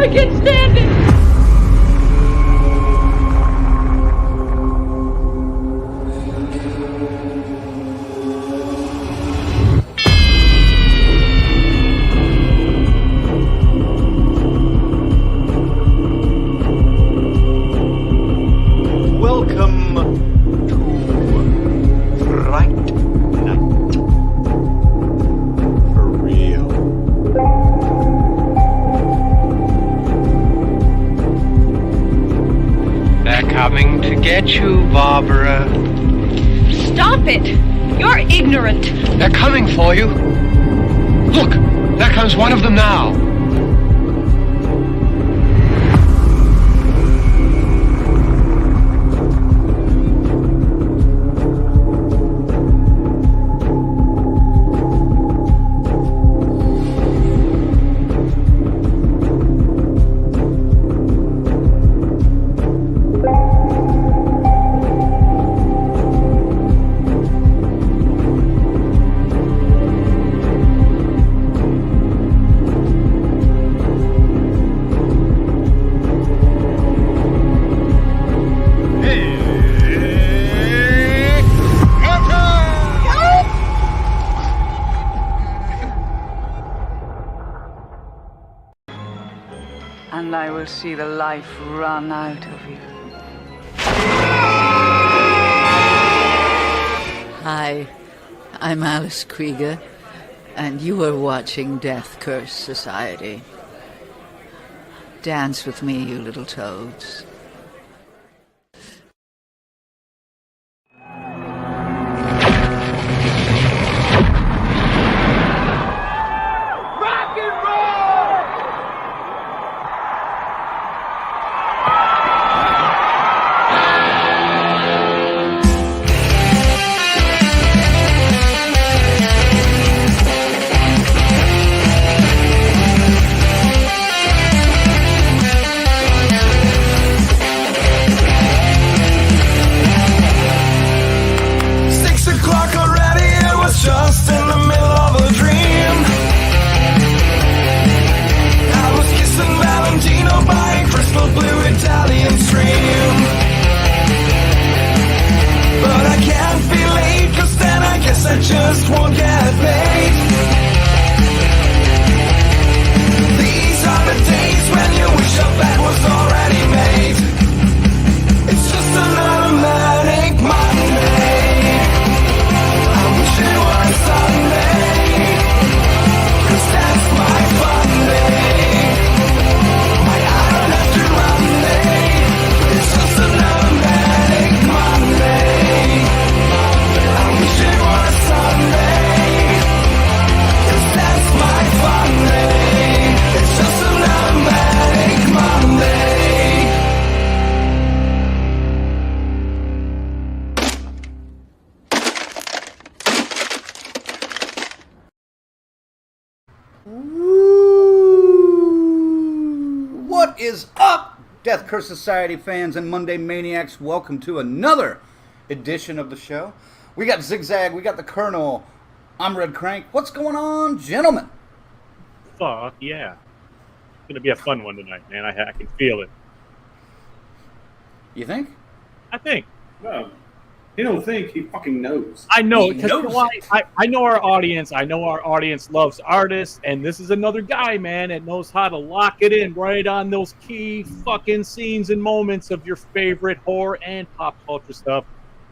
I can't stand it! Get you, Barbara. Stop it! You're ignorant. They're coming for you. Look, there comes one of them now. And I will see the life run out of you. Hi, I'm Alice Krieger, and you are watching Death Curse Society. Dance with me, you little toads. Just in the middle of a dream. I was kissing Valentino by a crystal blue Italian stream. But I can't be late, 'cause then I guess I just won't get paid. These are the days when you wish your bed was already made. It's just another manic Monday. It was Sunday, 'cause that's my fun day. I don't have to Monday, it's just another manic Monday. I wish it was Sunday, 'cause that's my fun day. It's just another manic Monday. What is up, Death Curse Society fans and Monday Maniacs? Welcome to another edition of the show. We got Zigzag, we got the Colonel, I'm Red Crank. What's going on, gentlemen? Fuck yeah. It's going to be a fun one tonight, man. I can feel it. You think? I think. Well, he don't think, he fucking knows. I know, He knows I know our audience. I know our audience loves artists, and this is another guy, man, that knows how to lock it in right on those key fucking scenes and moments of your favorite horror and pop culture stuff.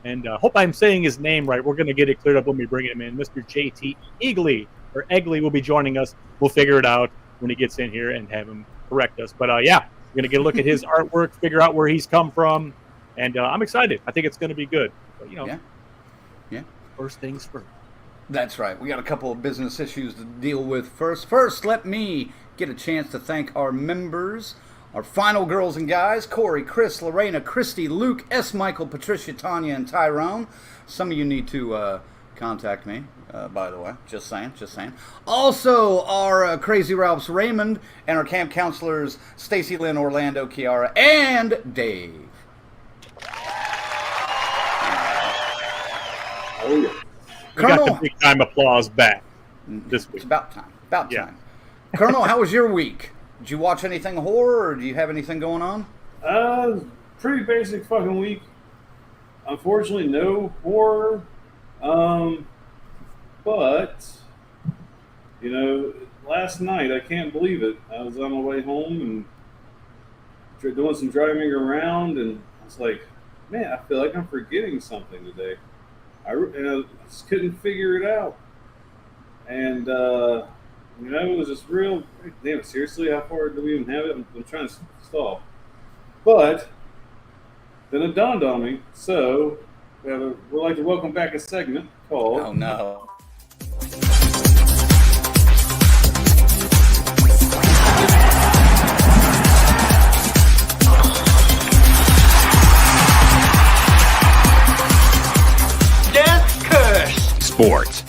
And hope I'm saying his name right. We're going to get it cleared up when we bring him in. Mr. JT Egley, or Egley, will be joining us. We'll figure it out when he gets in here and have him correct us. But yeah, we're going to get a look at his artwork, figure out where he's come from, and I'm excited. I think it's going to be good. But, you know, yeah. First things first. That's right. We got a couple of business issues to deal with first. First, let me get a chance to thank our members, our final girls and guys: Corey, Chris, Lorena, Christy, Luke, S. Michael, Patricia, Tanya, and Tyrone. Some of you need to contact me, by the way. Just saying. Also, our Crazy Ralphs, Raymond, and our camp counselors, Stacy, Lynn, Orlando, Kiara, and Dave. Oh, yeah. We Colonel, got the big-time applause back this week. It's about time. About time. Colonel, how was your week? Did you watch anything horror, or do you have anything going on? Pretty basic fucking week. Unfortunately, no horror. But you know, last night I can't believe it. I was on my way home and doing some driving around, and I was like, man, I feel like I'm forgetting something today. I just couldn't figure it out, and you know, it was just real. Damn it! Seriously, how far do we even have it? I'm trying to stall, but then it dawned on me. So we'd like to welcome back a segment called Oh no. Death Curse. Sports.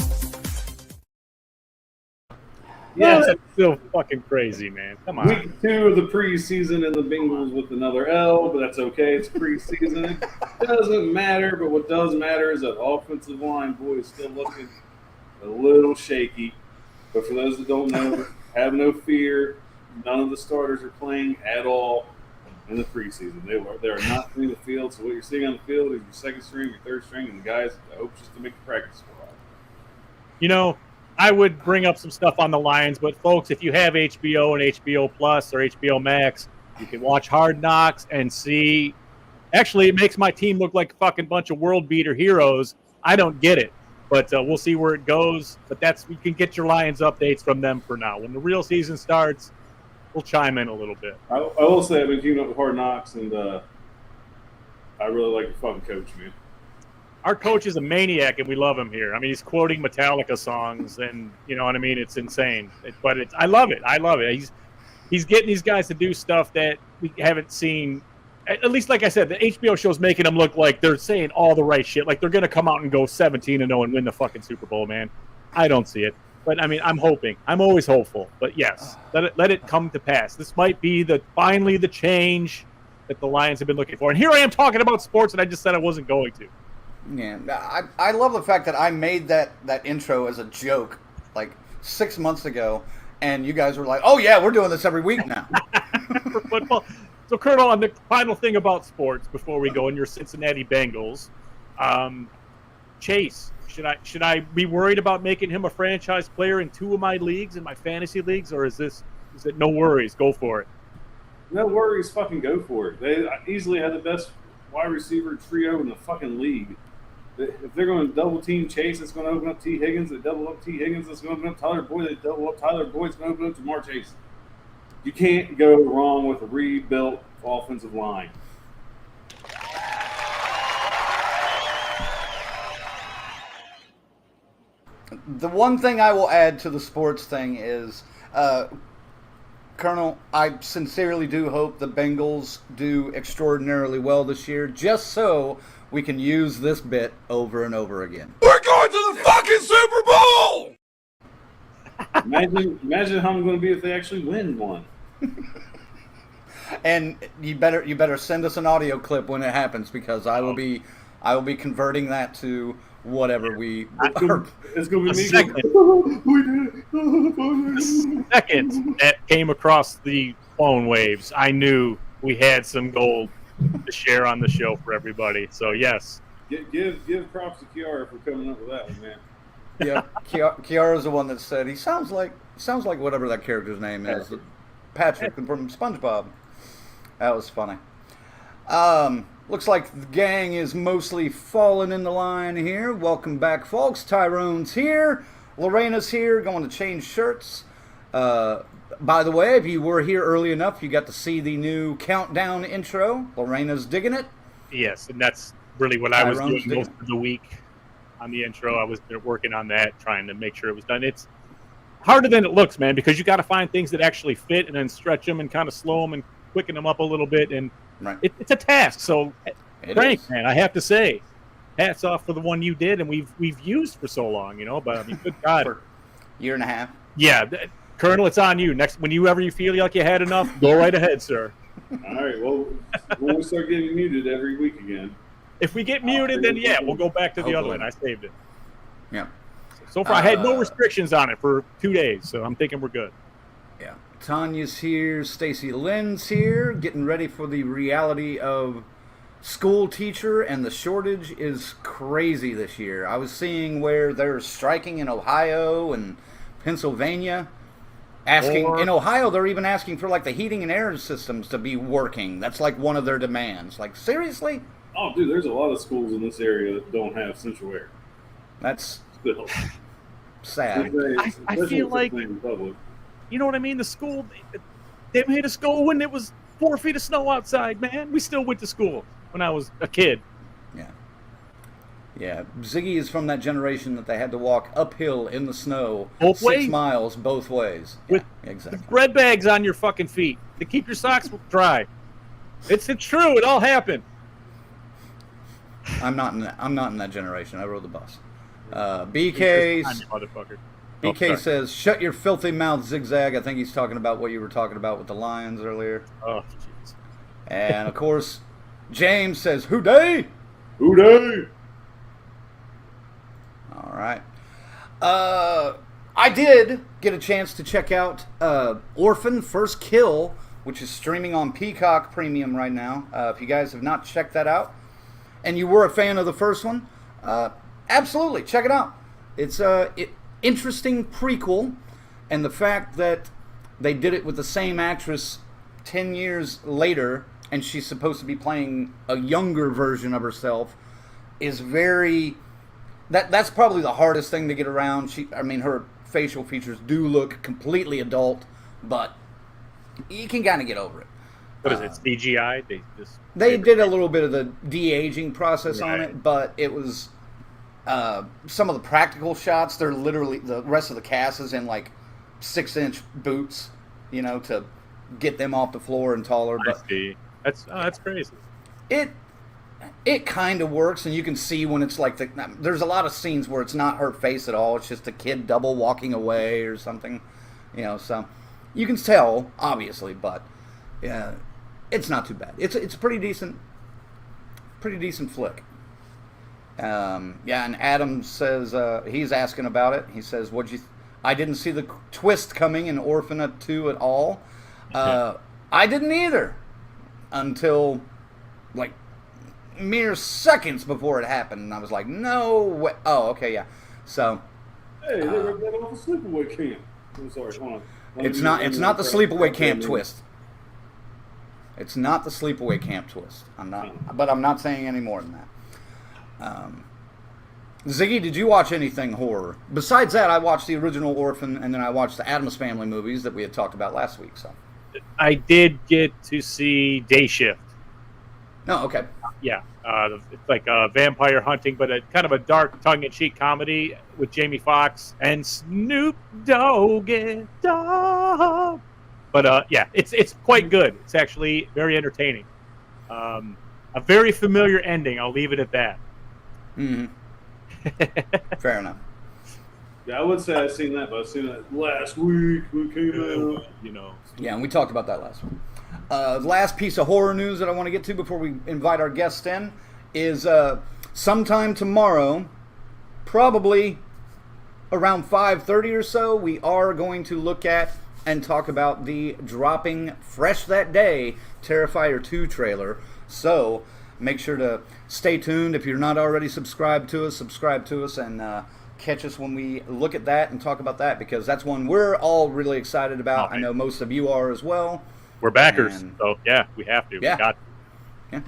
Yeah, that's so fucking crazy, man. Come on. Week 2 of the preseason and the Bengals with another L, but that's okay. It's preseason. It doesn't matter, but what does matter is that offensive line, boy, is still looking a little shaky. But for those that don't know, have no fear. None of the starters are playing at all in the preseason. They are not in the field, so what you're seeing on the field is your second string, your third string, and the guys I hope just to make the practice squad. You know, I would bring up some stuff on the Lions, but folks, if you have HBO and HBO Plus or HBO Max, you can watch Hard Knocks and see. Actually, it makes my team look like a fucking bunch of world beater heroes. I don't get it, but we'll see where it goes. But you can get your Lions updates from them for now. When the real season starts, we'll chime in a little bit. I will say I've been keeping up with Hard Knocks, and I really like the fucking coach, man. Our coach is a maniac, and we love him here. I mean, he's quoting Metallica songs, and you know what I mean. It's insane, but I love it. I love it. He's getting these guys to do stuff that we haven't seen. At least, like I said, the HBO show's making them look like they're saying all the right shit. Like they're gonna come out and go 17-0 and win the fucking Super Bowl, man. I don't see it, but I mean, I'm hoping. I'm always hopeful. But yes, let it come to pass. This might be finally the change that the Lions have been looking for. And here I am talking about sports, and I just said I wasn't going to. Yeah, I love the fact that I made that intro as a joke like 6 months ago, and you guys were like, "Oh yeah, we're doing this every week now." For football. So, Colonel, on the final thing about sports before we go in your Cincinnati Bengals, Chase, should I be worried about making him a franchise player in 2 of my leagues, in my fantasy leagues, or is it no worries? Go for it. No worries, fucking go for it. They easily have the best wide receiver trio in the fucking league. If they're going to double team Chase, it's going to open up T. Higgins. They double up T. Higgins, it's going to open up Tyler Boyd. They double up Tyler Boyd, it's going to open up Jamar Chase. You can't go wrong with a rebuilt offensive line. The one thing I will add to the sports thing is, Colonel, I sincerely do hope the Bengals do extraordinarily well this year, just so we can use this bit over and over again. We're going to the fucking Super Bowl! Imagine how I'm going to be if they actually win one. And you better send us an audio clip when it happens, because I will be converting that to whatever we are. It's going to be me. The second that came across the phone waves, I knew we had some gold to share on the show for everybody. So yes, give props to Kiara for coming up with that one, man. Yeah, Kiara's the one that said he sounds like whatever that character's name is, Patrick from SpongeBob. That was funny. Looks like the gang is mostly falling in the line here. Welcome back, folks. Tyrone's here. Lorena's here, going to change shirts. By the way, if you were here early enough, you got to see the new countdown intro. Lorena's digging it. Yes, and that's really what I was doing digging most of the week on the intro. I was working on that, trying to make sure it was done. It's harder than it looks, man, because you got to find things that actually fit and then stretch them and kind of slow them and quicken them up a little bit. And right. It's a task. So, Frank, is. man, I have to say, hats off for the one you did and we've used for so long, you know. But I mean, good God, For a year and a half. yeah, Colonel, it's on you. Next, whenever you feel like you had enough, go right ahead, sir. All right, well, when we start getting muted every week again. If we get muted, then yeah, we'll go back to the other one. I saved it. Yeah. So far, I had no restrictions on it for 2 days, so I'm thinking we're good. Yeah. Tanya's here. Stacy Lynn's here. Getting ready for the reality of school teacher, and the shortage is crazy this year. I was seeing where they're striking in Ohio and Pennsylvania. In Ohio, they're even asking for like the heating and air systems to be working. That's like one of their demands. Like, seriously? Oh, dude, there's a lot of schools in this area that don't have central air. That's Still. sad. I feel like, you know what I mean? The school, they made us go when it was 4 feet of snow outside, man. We still went to school when I was a kid. Yeah. Yeah. Ziggy is from that generation that they had to walk uphill in the snow Both 6 ways? miles both ways. With exactly. bread bags on your fucking feet to keep your socks dry. It's true. It all happened. I'm not in that generation. I rode the bus. BK says, "Shut your filthy mouth, Zigzag." I think he's talking about what you were talking about with the Lions earlier. Oh, jeez. And of course, James says, "Who dey?" Who dey? All right. I did get a chance to check out Orphan First Kill, which is streaming on Peacock Premium right now. If you guys have not checked that out, and you were a fan of the first one, absolutely check it out. It's interesting prequel, and the fact that they did it with the same actress 10 years later, and she's supposed to be playing a younger version of herself, is very... That's probably the hardest thing to get around. Her facial features do look completely adult, but you can kind of get over it. What is it, CGI? They did a little bit of the de-aging process on it, but it was... some of the practical shots, they're literally... The rest of the cast is in, like, 6-inch boots, to get them off the floor and taller. I see. That's crazy. It kind of works, and you can see when it's like... There's a lot of scenes where it's not her face at all. It's just a kid double walking away or something. So... You can tell, obviously, but... Yeah, it's not too bad. It's a pretty decent flick. And Adam says he's asking about it. He says, I didn't see the twist coming in Orphan 2 at all. I didn't either until like mere seconds before it happened, and I was like, no way. Oh, okay, yeah. So hey, they were that off a sleepaway camp. I'm sorry, hold on. It's not the sleepaway camp twist. It's not the sleepaway camp twist. I'm not saying any more than that. Ziggy, did you watch anything horror? Besides that, I watched the original Orphan, and then I watched the Addams Family movies that we had talked about last week. So I did get to see Day Shift. Oh, okay. Yeah, it's like vampire hunting, but a kind of a dark, tongue-in-cheek comedy with Jamie Foxx and Snoop Doggy Dogg. But yeah, it's quite good. It's actually very entertaining. A very familiar ending. I'll leave it at that. Mm-hmm. Fair enough. Yeah, I would say I've seen that, but I've seen that last week when it came out. Yeah, and we talked about that last week. Last piece of horror news that I want to get to before we invite our guest in is sometime tomorrow, probably around 5:30 or so, we are going to look at and talk about the dropping fresh that day Terrifier 2 trailer. So make sure to stay tuned. If you're not already subscribe to us, and catch us when we look at that and talk about that, because that's one we're all really excited about. I know most of you are as well. We're backers, so yeah, we have to. Yeah. We got to. Yeah.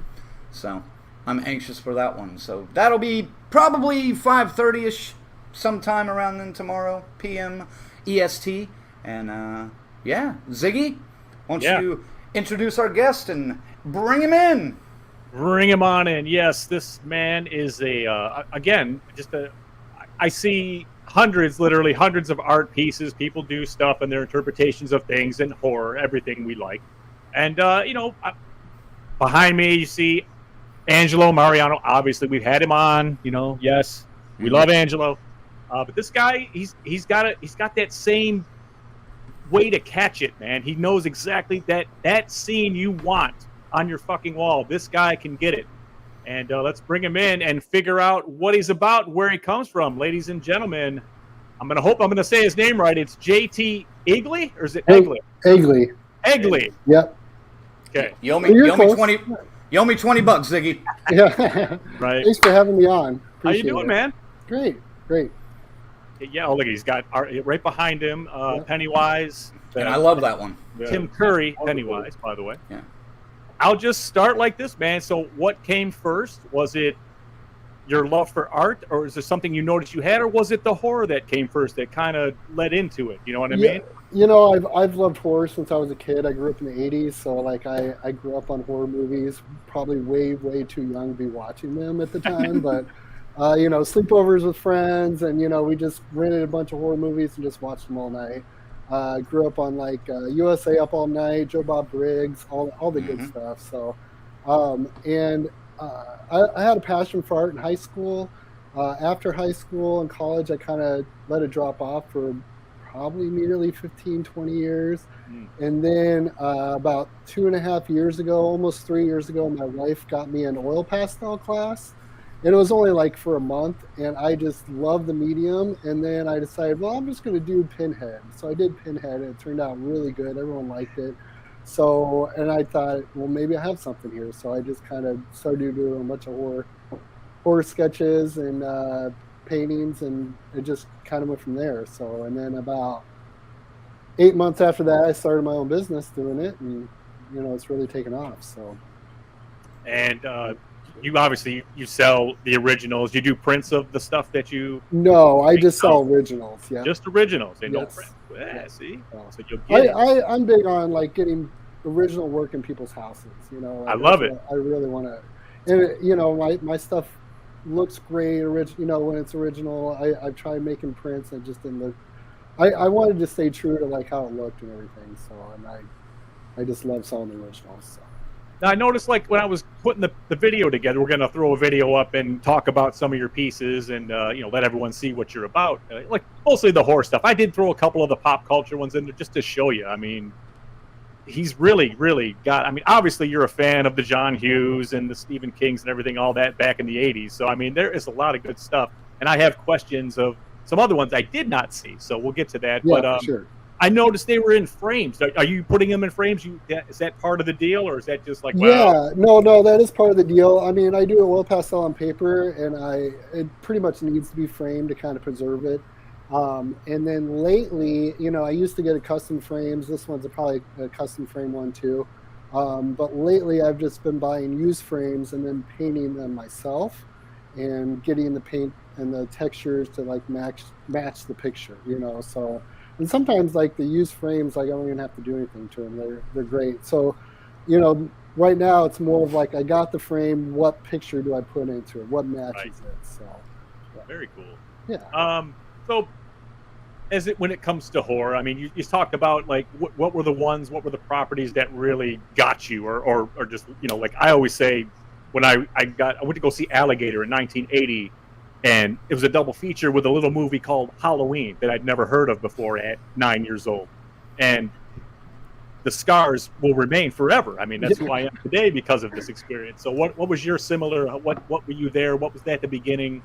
So I'm anxious for that one. So that'll be probably 5:30ish, sometime around then tomorrow, PM EST. And yeah, Ziggy, why don't you introduce our guest and bring him in? Bring him on in. Yes, this man is I see literally hundreds of art pieces. People do stuff and their interpretations of things and horror, everything we like. And, behind me, you see Angelo Mariano. Obviously, we've had him on, yes, we love Angelo. But this guy, he's got that same way to catch it, man. He knows exactly that scene you want on your fucking wall. This guy can get it. And let's bring him in and figure out what he's about, where he comes from. Ladies and gentlemen, I'm gonna hope I'm gonna say his name right. It's J.T. Egley, or is it Egley? Egley. Egley. Yep. Okay. You owe me $20, Ziggy. Yeah. Right. Thanks for having me on. How you Appreciate doing, it. man? Great. Yeah. Oh, look, he's got right behind him, Pennywise. And I love that one. Tim Curry, Pennywise, by the way. Yeah. I'll just start like this, man. So, what came first? Was it your love for art, or is there something you noticed you had, or was it the horror that came first that kind of led into it? You know what I mean? You know, I've loved horror since I was a kid. I grew up in the 80s, so like I grew up on horror movies, probably way too young to be watching them at the time, but you know, sleepovers with friends, and you know, we just rented a bunch of horror movies and just watched them all night. Grew up on like USA Up All Night, Joe Bob Briggs, all the good stuff. So, and I had a passion for art in high school. After high school and college, I kind of let it drop off for probably nearly 15, 20 years. And then about 2.5 years ago, almost 3 years ago, my wife got me an oil pastel class. And it was only like for a month, and I just loved the medium. And then I decided, well, I'm just going to do Pinhead. So I did Pinhead, and it turned out really good. Everyone liked it. So, and I thought, well, maybe I have something here. So I just kind of started doing a bunch of horror sketches and paintings, and it just kind of went from there. So, and then about 8 months after that, I started my own business doing it, and you know, it's really taken off. So, and you obviously you sell the originals. You do prints of the stuff that you. No, I just sell originals. Yeah, just originals and no Yes. prints. Yeah, see, so you'll I'm big on like getting original work in people's houses. You know, I love it. I really want to, and you know, my stuff looks great. You know, when it's original, I've tried making prints and it just didn't look. I wanted to stay true to like how it looked and everything. So, and I just love selling the originals. So. Now, I noticed, like, when I was putting the video together, we're going to throw a video up and talk about some of your pieces and, you know, let everyone see what you're about. Like, mostly the horror stuff. I did throw a couple of the pop culture ones in there just to show you. I mean, he's really got... I mean, obviously, you're a fan of the John Hughes and the Stephen Kings and everything, all that back in the 80s. So, I mean, there is a lot of good stuff. And I have questions of some other ones I did not see. So we'll get to that. Yeah, but, sure. I noticed they were in frames. Are you putting them in frames? Is that part of the deal, or is that just like, wow? Yeah, no, that is part of the deal. I mean, I do oil pastel on paper, and it pretty much needs to be framed to kind of preserve it. And then lately, you know, I used to get a custom frames. This one's probably a custom frame one too. But lately, I've just been buying used frames and then painting them myself, and getting the paint and the textures to like match the picture. You know, so. And sometimes, like the used frames, like I don't even have to do anything to them. They're great. So, you know, right now it's more of like I got the frame. What picture do I put into it? What matches it? So, yeah. Very cool. Yeah. So, when it comes to horror, I mean, you talked about like what were the properties that really got you, or just, you know, like I always say, when I went to go see Alligator in 1980. And it was a double feature with a little movie called Halloween that I'd never heard of before at 9 years old. And the scars will remain forever. I mean, that's who I am today because of this experience. So what was your similar, what were you there? What was that at the beginning?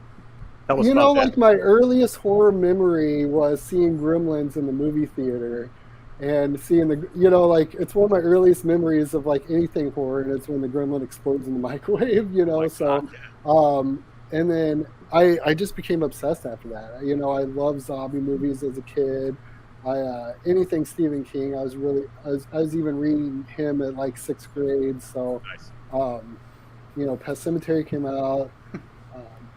Tell us about that. Like my earliest horror memory was seeing Gremlins in the movie theater and seeing like it's one of my earliest memories of like anything horror, and it's when the gremlin explodes in the microwave, you know, and then I just became obsessed after that. You know, I loved zombie movies as a kid. Anything Stephen King, I was even reading him at like 6th grade. So, nice. You know, Pet Sematary came out.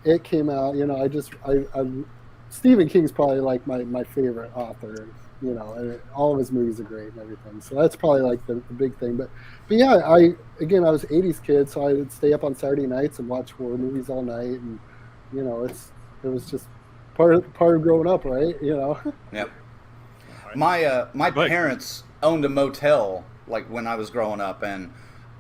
It came out. You know, Stephen King's probably like my favorite author. You know, and all of his movies are great and everything. So that's probably like the big thing. But yeah, I was 80s kid, so I would stay up on Saturday nights and watch horror movies all night, and you know, it was just part of growing up, right? You know. Yep. My parents owned a motel like when I was growing up, and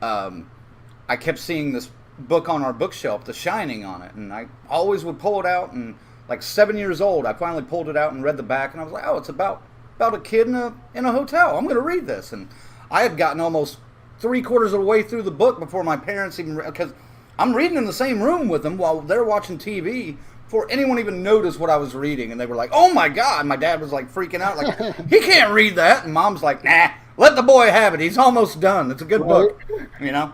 I kept seeing this book on our bookshelf, The Shining, on it, and I always would pull it out. And like 7 years old, I finally pulled it out and read the back, and I was like, oh, it's about a kid in a hotel. I'm going to read this. And I had gotten almost 3/4 of the way through the book before my parents even, because I'm reading in the same room with them while they're watching TV, before anyone even noticed what I was reading, and they were like, "Oh my God!" My dad was like freaking out, like, "He can't read that," and Mom's like, "Nah, let the boy have it. He's almost done. It's a good book," you know.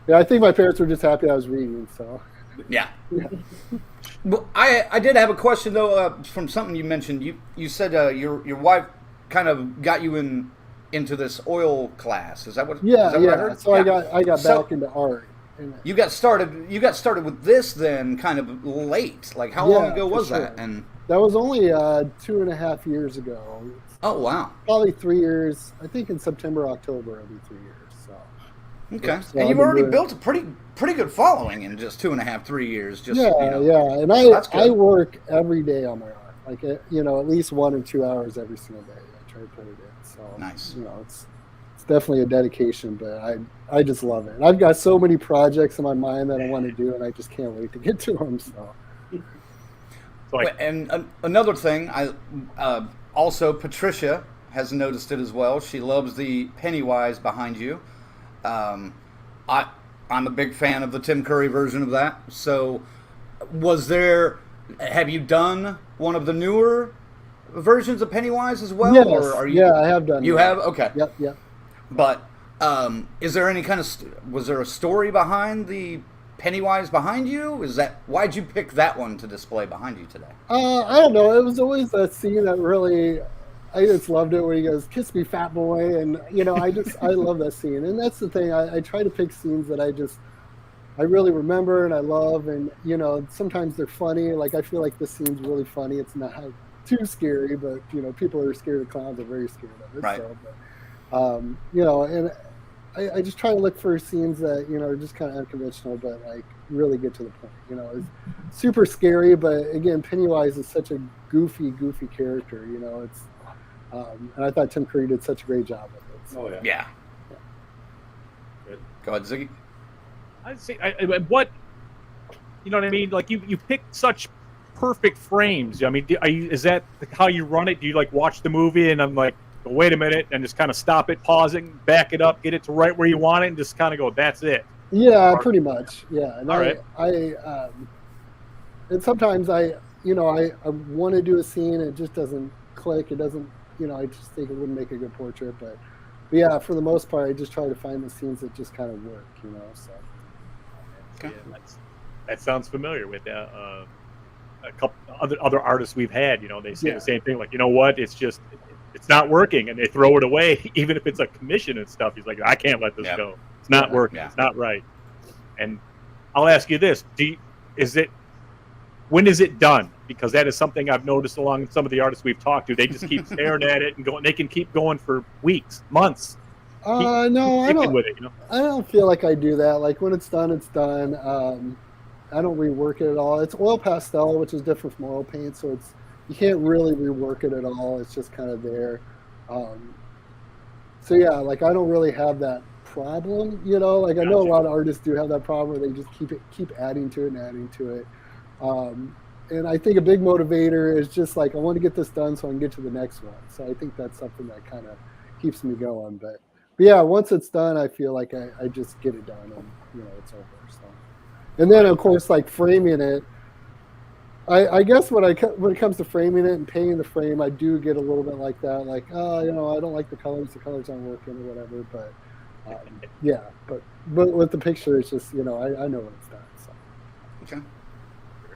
Yeah, I think my parents were just happy I was reading. So. Yeah. Well, I did have a question though from something you mentioned. You said your wife kind of got you into this oil class. Is that what? Yeah, is that what I heard? So yeah. I got back into art. You got started with this then kind of late. Like how long ago was that? And that was only 2.5 years ago. Oh wow! Probably 3 years. I think in September, October, it'll be 3 years. So. Okay, so and you've already built a pretty good following in just 2.5, 3 years. Just yeah, and I work every day on my art, like at least 1 or 2 hours every single day. I try to put it in. So nice. It's definitely a dedication, but I just love it. And I've got so many projects in my mind that I want to do, and I just can't wait to get to them. So. And another thing, also Patricia has noticed it as well. She loves the Pennywise behind you. I'm a big fan of the Tim Curry version of that. So, have you done one of the newer versions of Pennywise as well? Yes. Or are you, yeah, I have done. You have? Okay. Yep. But is there any kind of was there a story behind the Pennywise behind you? Why'd you pick that one to display behind you today? I don't know. It was always that scene that really. I just loved it when he goes, "Kiss me, fat boy," and I love that scene. And that's the thing. I try to pick scenes that I really remember and I love, and sometimes they're funny. Like I feel like this scene's really funny. It's not too scary, but people who are scared of clowns are very scared of it. Right. So, but, and I just try to look for scenes that are just kind of unconventional, but like really get to the point. It's super scary, but again, Pennywise is such a goofy character. It's. And I thought Tim Curry did such a great job with it. So. Oh yeah. Good. Go ahead, Ziggy. I'd say what you know what I mean. Like you pick such perfect frames. I mean, is that how you run it? Do you like watch the movie and I'm like, oh, wait a minute, and just kind of stop it, pausing, back it up, get it to right where you want it, and just kind of go, that's it. Yeah, pretty much. Yeah. And all right. And sometimes I want to do a scene and it just doesn't click. It doesn't. I just think it wouldn't make a good portrait, but yeah, for the most part, I just try to find the scenes that just kind of work, So. Okay. Yeah, that sounds familiar with a couple other artists we've had. They say the same thing, like, what? It's just it's not working, and they throw it away, even if it's a commission and stuff. He's like, I can't let this go. It's not working. Yeah. It's not right. And I'll ask you this: when is it done? Because that is something I've noticed along some of the artists we've talked to. They just keep staring at it and going. They can keep going for weeks, months. No, I don't. With it, I don't feel like I do that. Like when it's done, it's done. I don't rework it at all. It's oil pastel, which is different from oil paint, so you can't really rework it at all. It's just kind of there. So yeah, like I don't really have that problem. Like I know a lot of artists do have that problem where they just keep adding to it and adding to it. And I think a big motivator is just like, I want to get this done so I can get to the next one. So I think that's something that kind of keeps me going. But yeah, once it's done, I feel like I just get it done and, it's over. So, and then of course, like framing it, I guess when it comes to framing it and painting the frame, I do get a little bit like that. Like, I don't like the colors aren't working or whatever. But yeah, but with the picture, it's just, I know when it's done. So. Okay.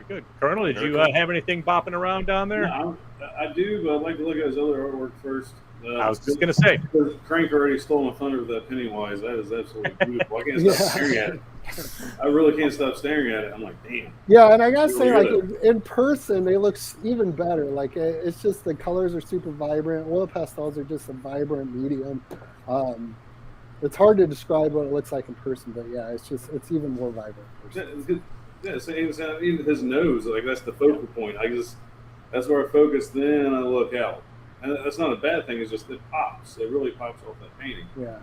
Good. Colonel, did you have anything bopping around down there? No, I do, but I'd like to look at his other artwork first. I was just going to say. Crank already stole my thunder with that Pennywise. That is absolutely beautiful. I can't stop staring at it. I really can't stop staring at it. I'm like, damn. Yeah, and I got to say, like, in person, they look even better. Like, it's just the colors are super vibrant. Oil pastels are just a vibrant medium. It's hard to describe what it looks like in person, but yeah, it's even more vibrant. Yeah, so even his nose, like that's the focal point. That's where I focus. Then I look out, and that's not a bad thing. It's just it pops. It really pops off that painting. Yeah,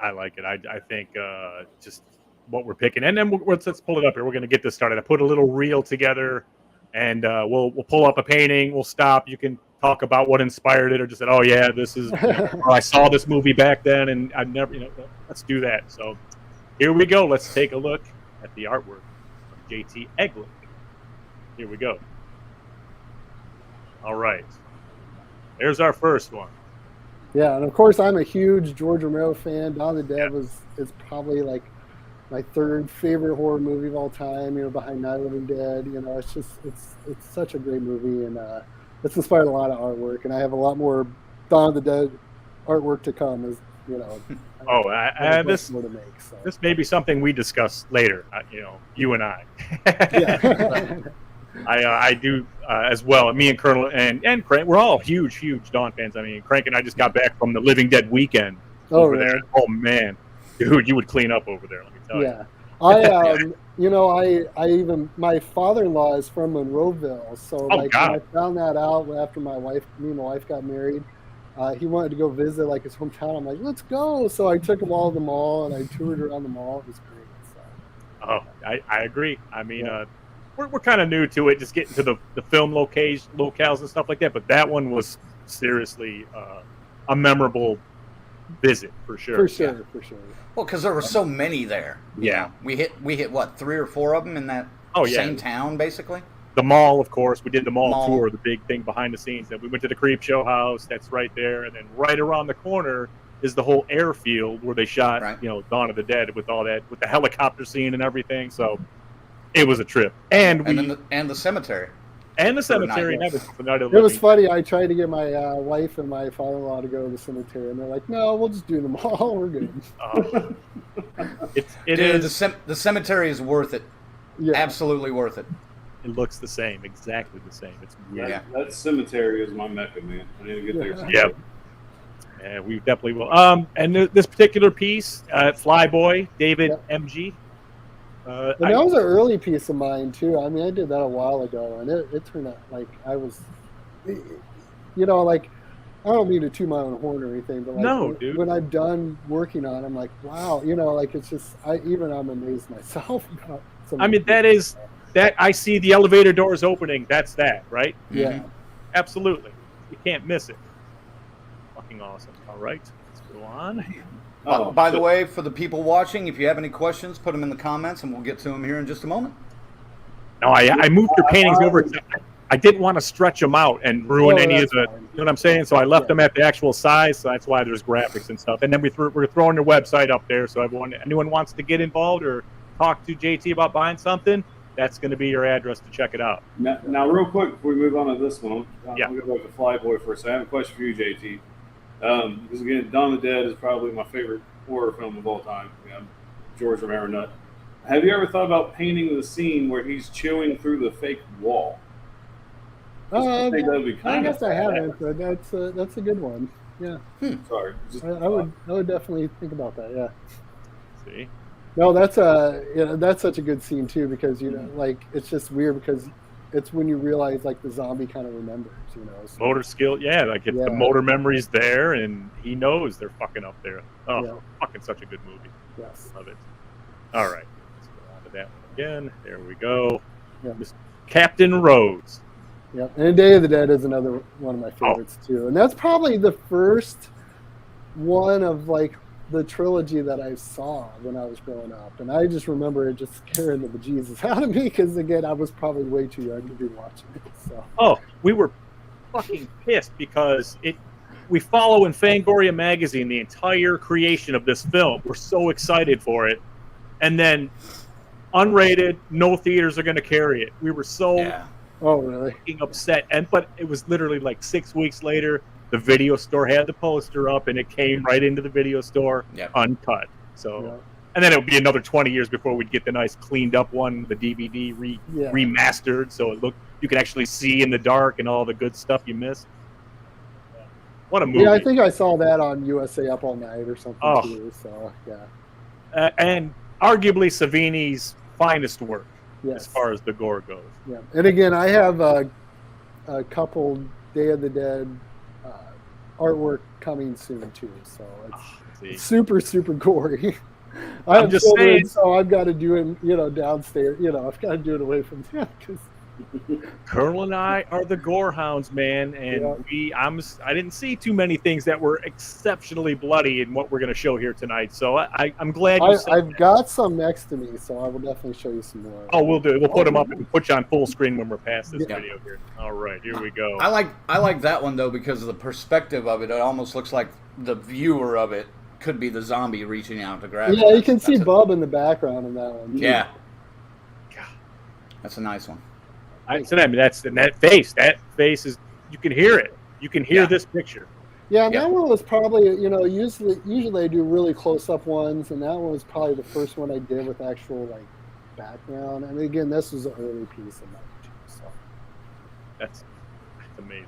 I like it. I think just what we're picking, and then let's pull it up here. We're going to get this started. I put a little reel together, and we'll pull up a painting. We'll stop. You can talk about what inspired it, or just said, "Oh yeah, this is." Or I saw this movie back then, and I've never, let's do that. So. Here we go. Let's take a look at the artwork from JT Egley. Here we go. All right. There's our first one. Yeah, and of course I'm a huge George Romero fan. Dawn of the Dead is probably like my third favorite horror movie of all time. Behind Night of the Living Dead. It's such a great movie, and it's inspired a lot of artwork. And I have a lot more Dawn of the Dead artwork to come. This more to make. So. This may be something we discuss later. You and I. Yeah. I do as well. Me and Colonel and Crank, we're all huge Dawn fans. I mean, Crank and I just got back from the Living Dead weekend over there. Oh man, dude, you would clean up over there. Let me tell you. I even my father-in-law is from Monroeville, so when I found that out after me and my wife got married, he wanted to go visit like his hometown. I'm like, let's go. So I took him all to the mall and I toured around the mall. It was great. So. Oh, I agree. I mean, we're kind of new to it, just getting to the film locales and stuff like that. But that one was seriously a memorable visit for sure. For sure. Well, because there were so many there. Yeah, we hit what, 3 or 4 of them in that same town, basically. The mall, of course. We did the mall tour, the big thing behind the scenes. Then we went to the Creep Show house. That's right there, and then right around the corner is the whole airfield where they shot, Dawn of the Dead with all that, with the helicopter scene and everything. So. It was a trip, and the cemetery, and the cemetery. It was funny. I tried to get my wife and my father-in-law to go to the cemetery, and they're like, "No, we'll just do them all. We're good." The cemetery is worth it. Yeah, absolutely worth it. It looks the same, exactly the same. It's weird. That cemetery is my mecca, man. I need to get there. Yeah. Yeah, we definitely will. And this particular piece, Flyboy, David MG. And that was an early piece of mine too. I mean, I did that a while ago, and it turned out like I was, like I don't mean to toot my own horn or anything, but like when I'm done working on it, I'm like, wow, like it's just I'm amazed myself about. I mean, that I see the elevator doors opening. That's that, right? Yeah, absolutely. You can't miss it. Fucking awesome. All right, let's go on. By the way, for the people watching, if you have any questions, put them in the comments, and we'll get to them here in just a moment. No, I moved your paintings over. I didn't want to stretch them out and ruin any of the. You know what I'm saying? So I left them at the actual size. So that's why there's graphics and stuff. And then we're throwing your website up there, so anyone wants to get involved or talk to JT about buying something, that's going to be your address to check it out. Now real quick before we move on to this one, I'll go back to Flyboy for a second. I have a question for you, JT. Because again, Dawn of the Dead is probably my favorite horror film of all time. George Romero nut. Have you ever thought about painting the scene where he's chewing through the fake wall? I guess I haven't, but that's a good one. Yeah. Sorry. I would definitely think about that. Yeah. See. No, that's such a good scene too, because like it's just weird because it's when you realize like the zombie kind of remembers, So. Motor skill, the motor memory's there, and he knows they're fucking up there. Fucking such a good movie. Yes, love it. All right, let's go on to that one again. There we go. Yeah. Captain Rhodes. Yeah, and Day of the Dead is another one of my favorites too, and that's probably the first one of like the trilogy that I saw when I was growing up, and I just remember it just scaring the bejesus out of me because again I was probably way too young to be watching it. So. We were fucking pissed because we follow in Fangoria magazine the entire creation of this film. We're so excited for it, and then unrated, no theaters are going to carry it. We were so fucking upset, but it was literally like 6 weeks later. The video store had the poster up, and it came right into the video store, uncut. So, and then it would be another 20 years before we'd get the nice cleaned up one, the DVD remastered, so you could actually see in the dark and all the good stuff you missed. What a movie! Yeah, I think I saw that on USA Up All Night or something too. So and arguably Savini's finest work as far as the gore goes. Yeah, and again, I have a couple Day of the Dead artwork coming soon too, so it's super gory. I'm just saying. So I've got to do it, downstairs. I've got to do it away from them because Colonel and I are the gore hounds, man, and I didn't see too many things that were exceptionally bloody in what we're going to show here tonight. So I'm glad you said I've that. got some next to me, so I will definitely show you some more. Oh, we'll do it. We'll put them up and put you on full screen when we're past this video here. All right, here we go. I like that one though because of the perspective of it. It almost looks like the viewer of it could be the zombie reaching out to grab it. Yeah, you can see Bub in the background in that one. Yeah. That's a nice one. So that face is, you can hear it. You can hear this picture. Yeah, and that one was probably, usually I do really close-up ones, and that one was probably the first one I did with actual, background. And again, this was an early piece of mine, too, so. That's amazing.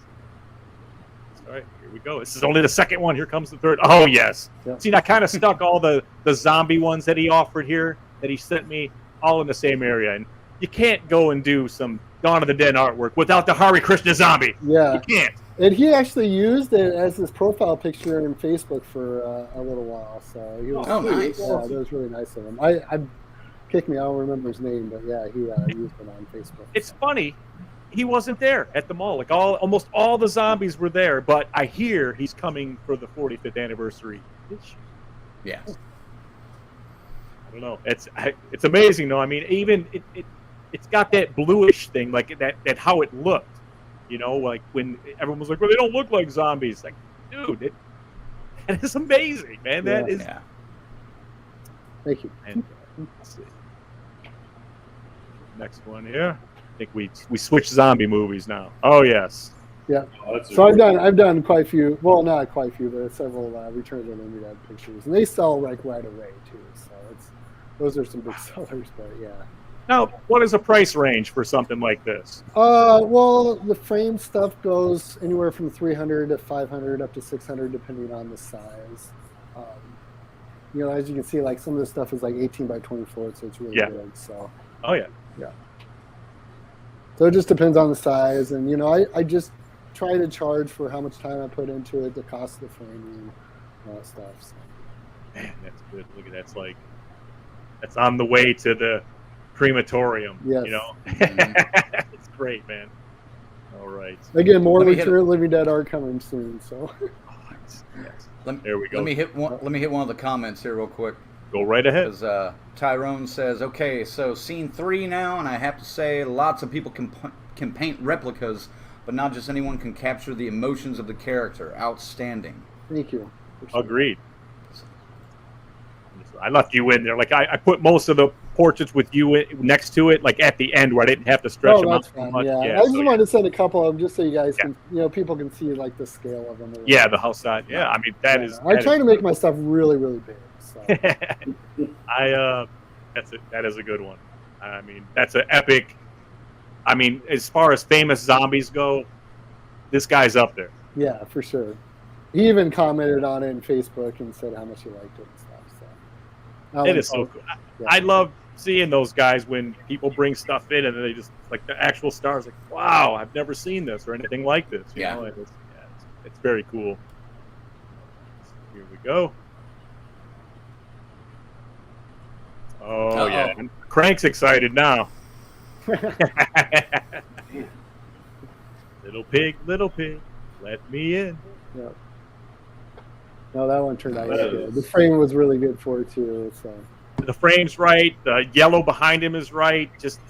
All right, here we go. This is only the second one. Here comes the third. Oh, yes. Yep. See, I kind of stuck all the zombie ones that he offered here, that he sent me, all in the same area. And you can't go and do some Dawn of the Dead artwork without the Hare Krishna zombie. Yeah. You can't. And he actually used it as his profile picture in Facebook for a little while. So he was, nice. Yeah, that was really nice of him. I kick me, I don't remember his name, but yeah, he used it on Facebook. It's funny. He wasn't there at the mall. Almost all the zombies were there, but I hear he's coming for the 45th anniversary this year. Yeah. I don't know. It's amazing, though. I mean, even it's got that bluish thing, like that how it looked. Like when everyone was like, "Well, they don't look like zombies." Like, dude, that is amazing, man. That is. Yeah. Thank you. And, let's see. Next one here. I think we switch zombie movies now. Oh yes. Yeah. Oh, So I've done quite a few. Well, not quite a few, but several Return of the Living Dead pictures, and they sell right away too. So those are some big sellers, but yeah. Now, what is a price range for something like this? Well, the frame stuff goes anywhere from 300 to 500 up to 600, depending on the size. As you can see, some of the stuff is 18 by 24, so it's really big. So. Oh yeah. Yeah. So it just depends on the size, and I just try to charge for how much time I put into it, the cost of the framing, all that stuff. So. Man, that's good. Look at that. That's on the way to the crematorium. Yes. It's great, man. All right. Again, more Return of the Living Dead are coming soon. So. There we go. Let me hit one of the comments here real quick. Go right ahead. Because Tyrone says, "Okay, so scene 3 now, and I have to say, lots of people can paint replicas, but not just anyone can capture the emotions of the character. Outstanding." Thank you. Agreed. I left you in there. I put most of the portraits with you next to it, at the end where I didn't have to stretch them out that's too fine. much. Yeah. I just wanted to send a couple of them just so you guys can, people can see the scale of them. Yeah, the house side. Yeah, I mean that is. I try to make my stuff really, really big. So. That is a good one. I mean, that's an epic. I mean, as far as famous zombies go, this guy's up there. Yeah, for sure. He even commented on it in Facebook and said how much he liked it and stuff. So it is so cool. I love seeing those guys when people bring stuff in and they just the actual stars. Wow, I've never seen this or anything like this. You know? It's very cool. Here we go. Oh yeah, Crank's excited now. Little pig, let me in. Yeah. No, that one turned out really good. The frame was really good for it too. So the frame's right. The yellow behind him is right. Just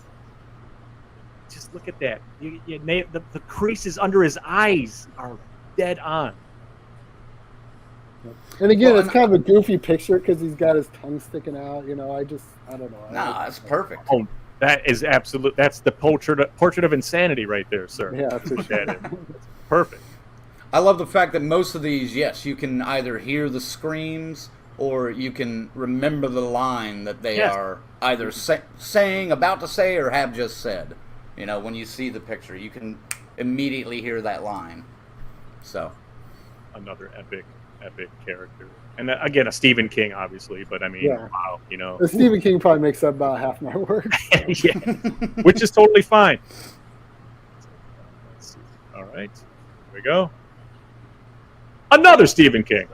look at that. The creases under his eyes are dead on. And again, it's kind of a goofy picture because he's got his tongue sticking out. I don't know. Nah, that's perfect. Oh, that is absolute. That's the portrait of insanity right there, sir. Yeah, for sure. Perfect. I love the fact that most of these, yes, you can either hear the screams or you can remember the line that they are either saying, about to say, or have just said. When you see the picture, you can immediately hear that line. So, another epic character, and again, a Stephen King, obviously. But I mean, wow, Stephen King probably makes up about half my work. Yeah, which is totally fine. Let's see. All right, here we go. Another Stephen King.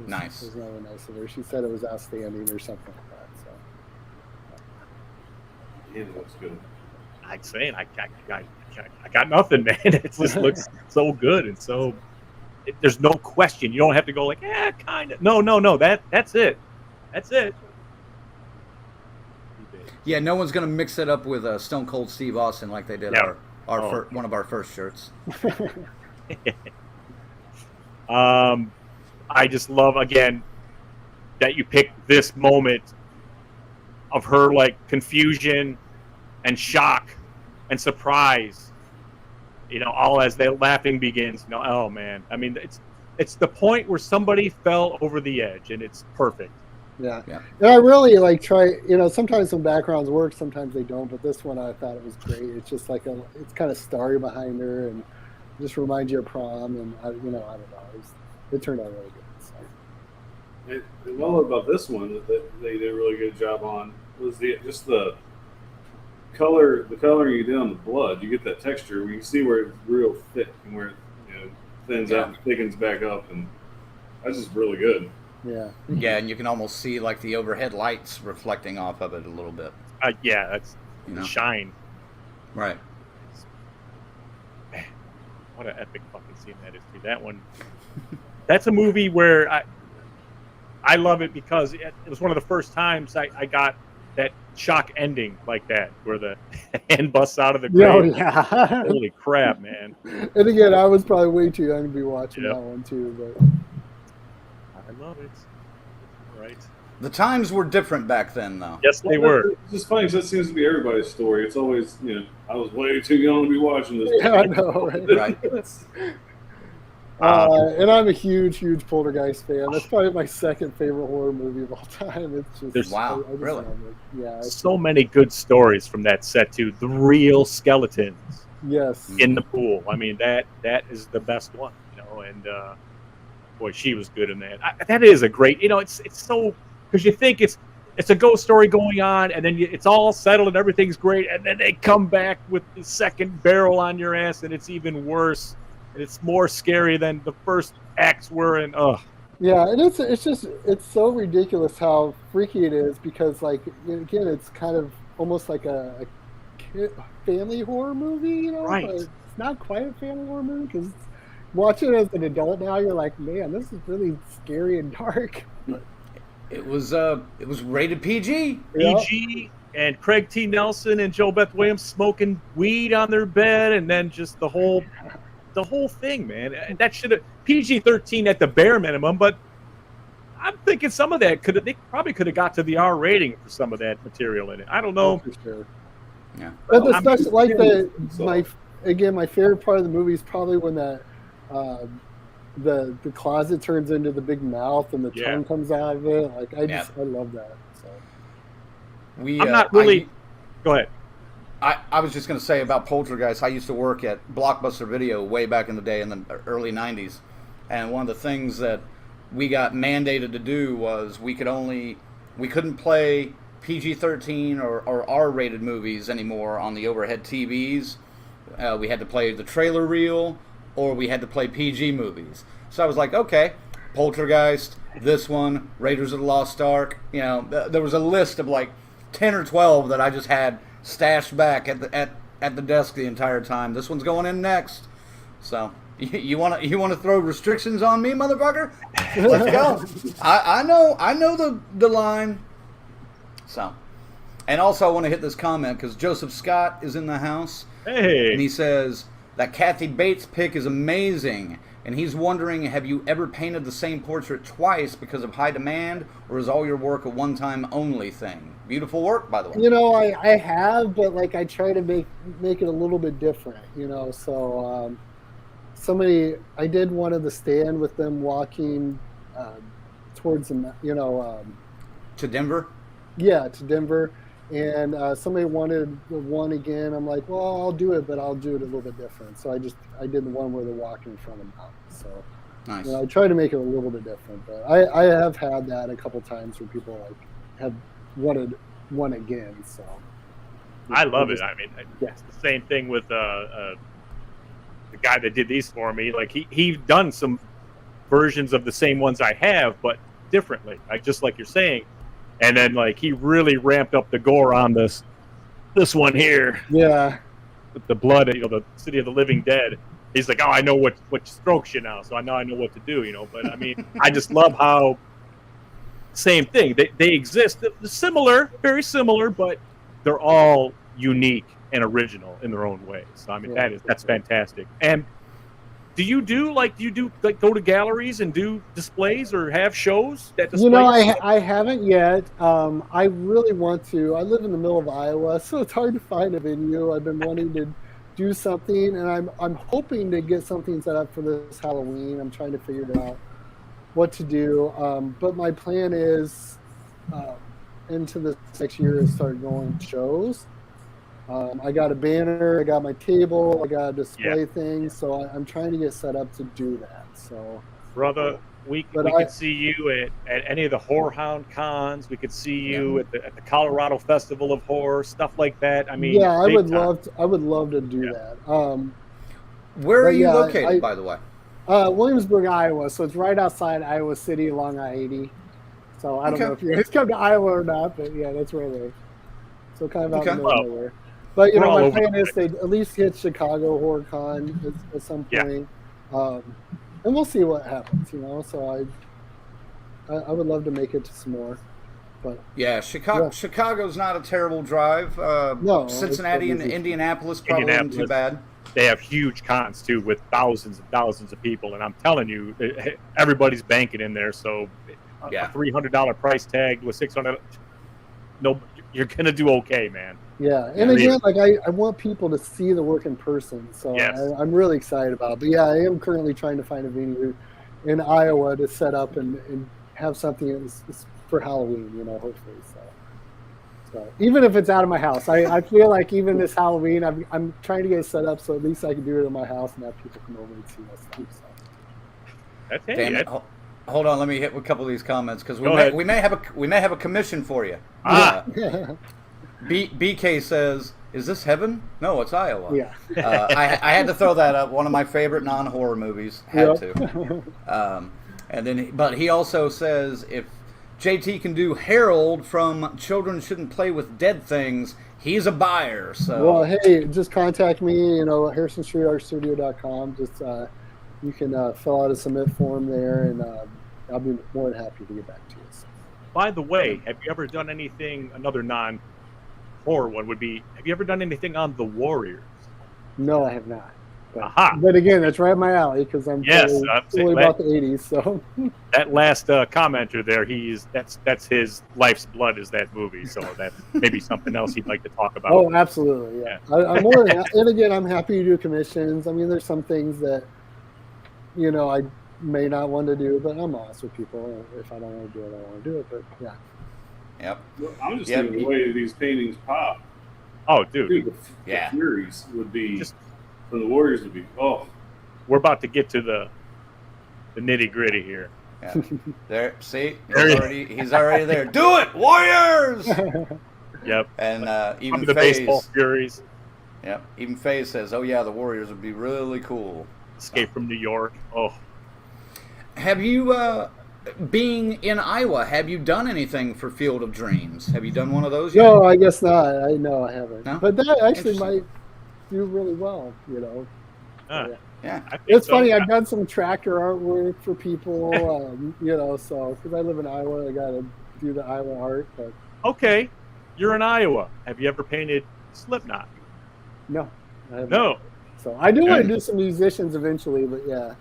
Nice. It was really nice of her. She said it was outstanding or something like that. So. It looks good. I'm saying I got nothing, man. It just looks so good and so. There's no question. You don't have to go like, kind of. No. That's it. That's it. Yeah, no one's gonna mix it up with Stone Cold Steve Austin like they did one of our first shirts. I just love again that you picked this moment of her like confusion and shock and surprise, all as the laughing begins. Oh man, I mean it's the point where somebody fell over the edge, and it's perfect. Yeah. And I really like try. Sometimes some backgrounds work, sometimes they don't. But this one, I thought it was great. It's just like it's kind of story behind her, and just reminds you of prom, and I don't know. It turned out really good. So. What I love about this one that they did a really good job on was the color. The coloring you did on the blood, you get that texture. You can see where it's real thick and where it thins out and thickens back up, and that's just really good. Yeah. Yeah, and you can almost see like the overhead lights reflecting off of it a little bit. That's shine. Right. Man, what an epic fucking scene that is, too. That one. That's a movie where I love it because it was one of the first times I got that shock ending like that, where the hand busts out of the grave. Oh, yeah. Holy crap, man. And again, I was probably way too young to be watching that one, too. But I love it. Right. The times were different back then, though. Yes, they were. It's just funny because that seems to be everybody's story. It's always, I was way too young to be watching this. Yeah, I know, right? And I'm a huge Poltergeist fan. That's probably my second favorite horror movie of all time. It's just wow, I just really? love it. Yeah. So many good stories from that set too. The real skeletons. Yes. In the pool. I mean that is the best one, and boy, she was good in that. That is a great, it's so because you think it's a ghost story going on, and then it's all settled and everything's great, and then they come back with the second barrel on your ass, and it's even worse. And it's more scary than the first acts were, and yeah, and it's so ridiculous how freaky it is because like again, it's kind of almost like a family horror movie, right? But it's not quite a family horror movie because watching it as an adult now, you're like, man, this is really scary and dark. It was rated PG. PG, and Craig T. Nelson and Joe Beth Williams smoking weed on their bed, and then just the whole thing, man. That should have PG-13 at the bare minimum, but I'm thinking some of that they probably could have got to the R rating for some of that material in it. I don't know. For sure. Yeah. But especially like my favorite part of the movie is probably when that the closet turns into the big mouth and the tongue comes out of it. Like I love that. So I'm not really. Go ahead. I was just going to say about Poltergeist. I used to work at Blockbuster Video way back in the day in the early 90s. And one of the things that we got mandated to do was we couldn't play PG-13 or R-rated movies anymore on the overhead TVs. We had to play the trailer reel or we had to play PG movies. So I was like, okay, Poltergeist, this one, Raiders of the Lost Ark. There was a list of like 10 or 12 that I just had stashed back at the desk the entire time. This one's going in next. So you want to throw restrictions on me, motherfucker? Let's go. I know the line. So, and also I want to hit this comment because Joseph Scott is in the house. Hey. And he says that Kathy Bates pick is amazing. And he's wondering, have you ever painted the same portrait twice because of high demand, or is all your work a one-time only thing? Beautiful work, by the way. I have, but like I try to make it a little bit different, So I did one of the stand with them walking towards them, to Denver. Yeah, to Denver, and somebody wanted the one again. I'm like, well, I'll do it, but I'll do it a little bit different. So I did the one where they're walking in front of the mountain. So nice. I try to make it a little bit different, but I have had that a couple times where people like have wanted one again. So I love it. I mean, it's the same thing with the guy that did these for me. Like he done some versions of the same ones I have, but differently, like just like you're saying. And then like he really ramped up the gore on this one here. Yeah. With the blood, the City of the Living Dead. He's like, oh, I know what strokes you now, so I know what to do, But I mean, I just love how same thing. They exist, similar, very similar, but they're all unique and original in their own way. So I mean, that's fantastic. And do you go to galleries and do displays or have shows that display? I haven't yet. I really want to. I live in the middle of Iowa, so it's hard to find a venue. I've been wanting to do something, and I'm hoping to get something set up for this Halloween. I'm trying to figure out what to do. But my plan is into the next year is start going to shows. I got a banner, I got my table, I got a display thing, so I'm trying to get set up to do that. So, brother, we could see you at any of the Horror Hound cons. We could see you at the Colorado Festival of Horror, stuff like that. I mean, I would love to do that. Where are you located, by the way? Williamsburg, Iowa. So it's right outside Iowa City along I-80. So I don't know if you guys come to Iowa or not, but yeah, that's where I live. So kind of out in the middle of nowhere. But my plan is to at least hit Chicago Horror Con at some point, and we'll see what happens. So I would love to make it to some more. But Chicago's not a terrible drive. No, Cincinnati and Indianapolis probably isn't too bad. They have huge cons too with thousands and thousands of people, and I'm telling you, everybody's banking in there. So a $300 price tag with $600. No, you're gonna do okay, man. Yeah, and again, like I want people to see the work in person, so I'm really excited about it. But yeah, I am currently trying to find a venue in Iowa to set up and have something for Halloween, hopefully. So even if it's out of my house, I feel like even this Halloween, I'm trying to get it set up so at least I can do it in my house and have people come over and see my stuff. So. That's Hold on, let me hit a couple of these comments because we may have a commission for you. BK says, "Is this heaven? No, it's Iowa." Yeah. I had to throw that up. One of my favorite non-horror movies. Had to. And then, but he also says, if JT can do Harold from Children Shouldn't Play with Dead Things, he's a buyer. So. Well, hey, just contact me. At HarrisonStreetArtStudio.com. Just you can fill out a submit form there, and I'll be more than happy to get back to you. So. By the way, have you ever done anything? Another non-horror one would be: have you ever done anything on the Warriors? No, I have not. But again, that's right up my alley because I'm totally about the 80s. So that last commenter there, that's his life's blood is that movie. So that's maybe something else he'd like to talk about. Oh, absolutely, yeah. I'm more than, and again, I'm happy to do commissions. I mean, there's some things that I may not want to do, but I'm honest with people. If I don't want to do it, I don't want to do it. But yeah. Yep. Well, I'm just thinking the way these paintings pop. Oh, dude. The Furies would be from the Warriors would be. Oh, we're about to get to the nitty gritty here. Yeah. There, see, he's already there. Do it, Warriors! Yep. And even the FaZe, baseball Furies. Yep. Even FaZe says, "Oh yeah, the Warriors would be really cool." Escape from New York. Oh. Have you, being in Iowa, have you done anything for Field of Dreams? Have you done one of those yet? No, I guess not. I haven't. No? But that actually might do really well, Yeah. It's funny. I've done some tractor artwork for people, so because I live in Iowa, I got to do the Iowa art. But okay, you're in Iowa. Have you ever painted Slipknot? No. I haven't. No. So I do want to do some musicians eventually, but yeah.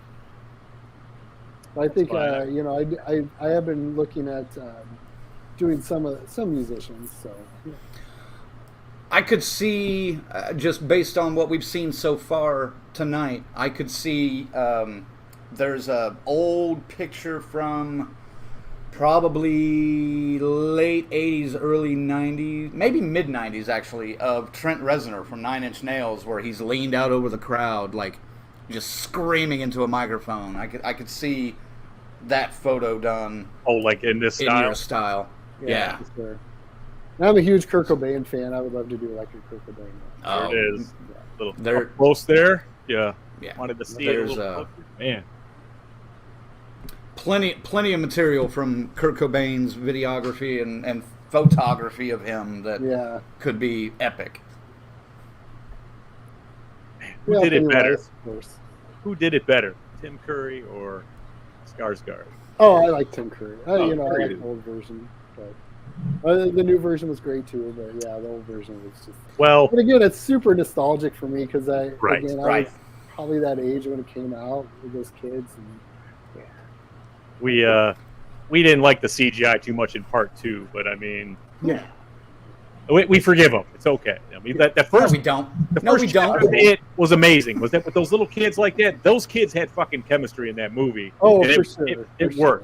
I think I have been looking at doing some musicians. So yeah. I could see just based on what we've seen so far tonight. I could see there's a old picture from probably late 80s, early 90s, maybe mid 90s actually, of Trent Reznor from Nine Inch Nails, where he's leaned out over the crowd, like just screaming into a microphone. I could see that photo done. Oh, like in this style? In your style. Yeah. Sure. I'm a huge Kurt Cobain fan. I would love to do like a Kurt Cobain. There it is. A little close there. Yeah. Yeah. Wanted to see it a little closer. Man. plenty of material from Kurt Cobain's videography and photography of him that could be epic. Who did it better? Of course. Who did it better, Tim Curry or Skarsgård? Oh, I like Tim Curry. I like great. the old version, but the new version was great too. But yeah, the old version was just. Well, but again, it's super nostalgic for me because I Right. was probably that age when it came out with those kids, and we didn't like the CGI too much in part 2, but I mean, yeah. We forgive them. It's okay. I mean, the first No, we don't. The No, first we don't. chapter of it was amazing. Was that with those little kids like that? Those kids had fucking chemistry in that movie. Oh, and for it, sure. It For worked. sure.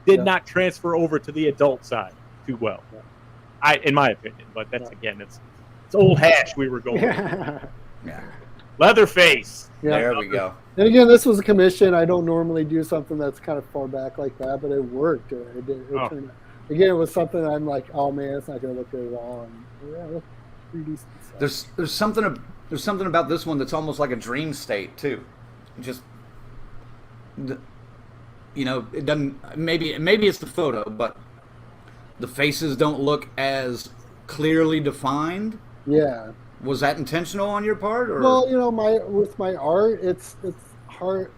Did Yeah. not transfer over to the adult side too well. Yeah. In my opinion. But that's again, it's old hash we were going with. Yeah. Leatherface. Yeah. There we go. And again, this was a commission. I don't normally do something that's kind of far back like that, but it worked. It turned out. Again, it was something I'm like, oh man, it's not going to look good at all. And yeah, it looked pretty decent. So. There's something about this one that's almost like a dream state too. Just it doesn't. Maybe it's the photo, but the faces don't look as clearly defined. Yeah. Was that intentional on your part, or? Well, with my art, it's hard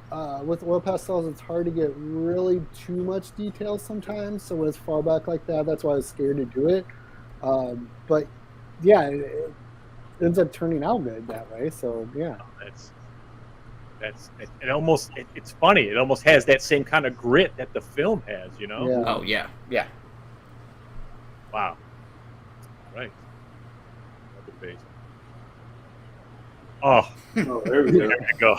with oil pastels. It's hard to get really too much detail sometimes. So when it's far back like that, that's why I was scared to do it. But yeah, it ends up turning out good that way. So yeah, it's funny. It almost has that same kind of grit that the film has. Yeah. Oh yeah. Wow. Right. Leatherface. Oh, there we go.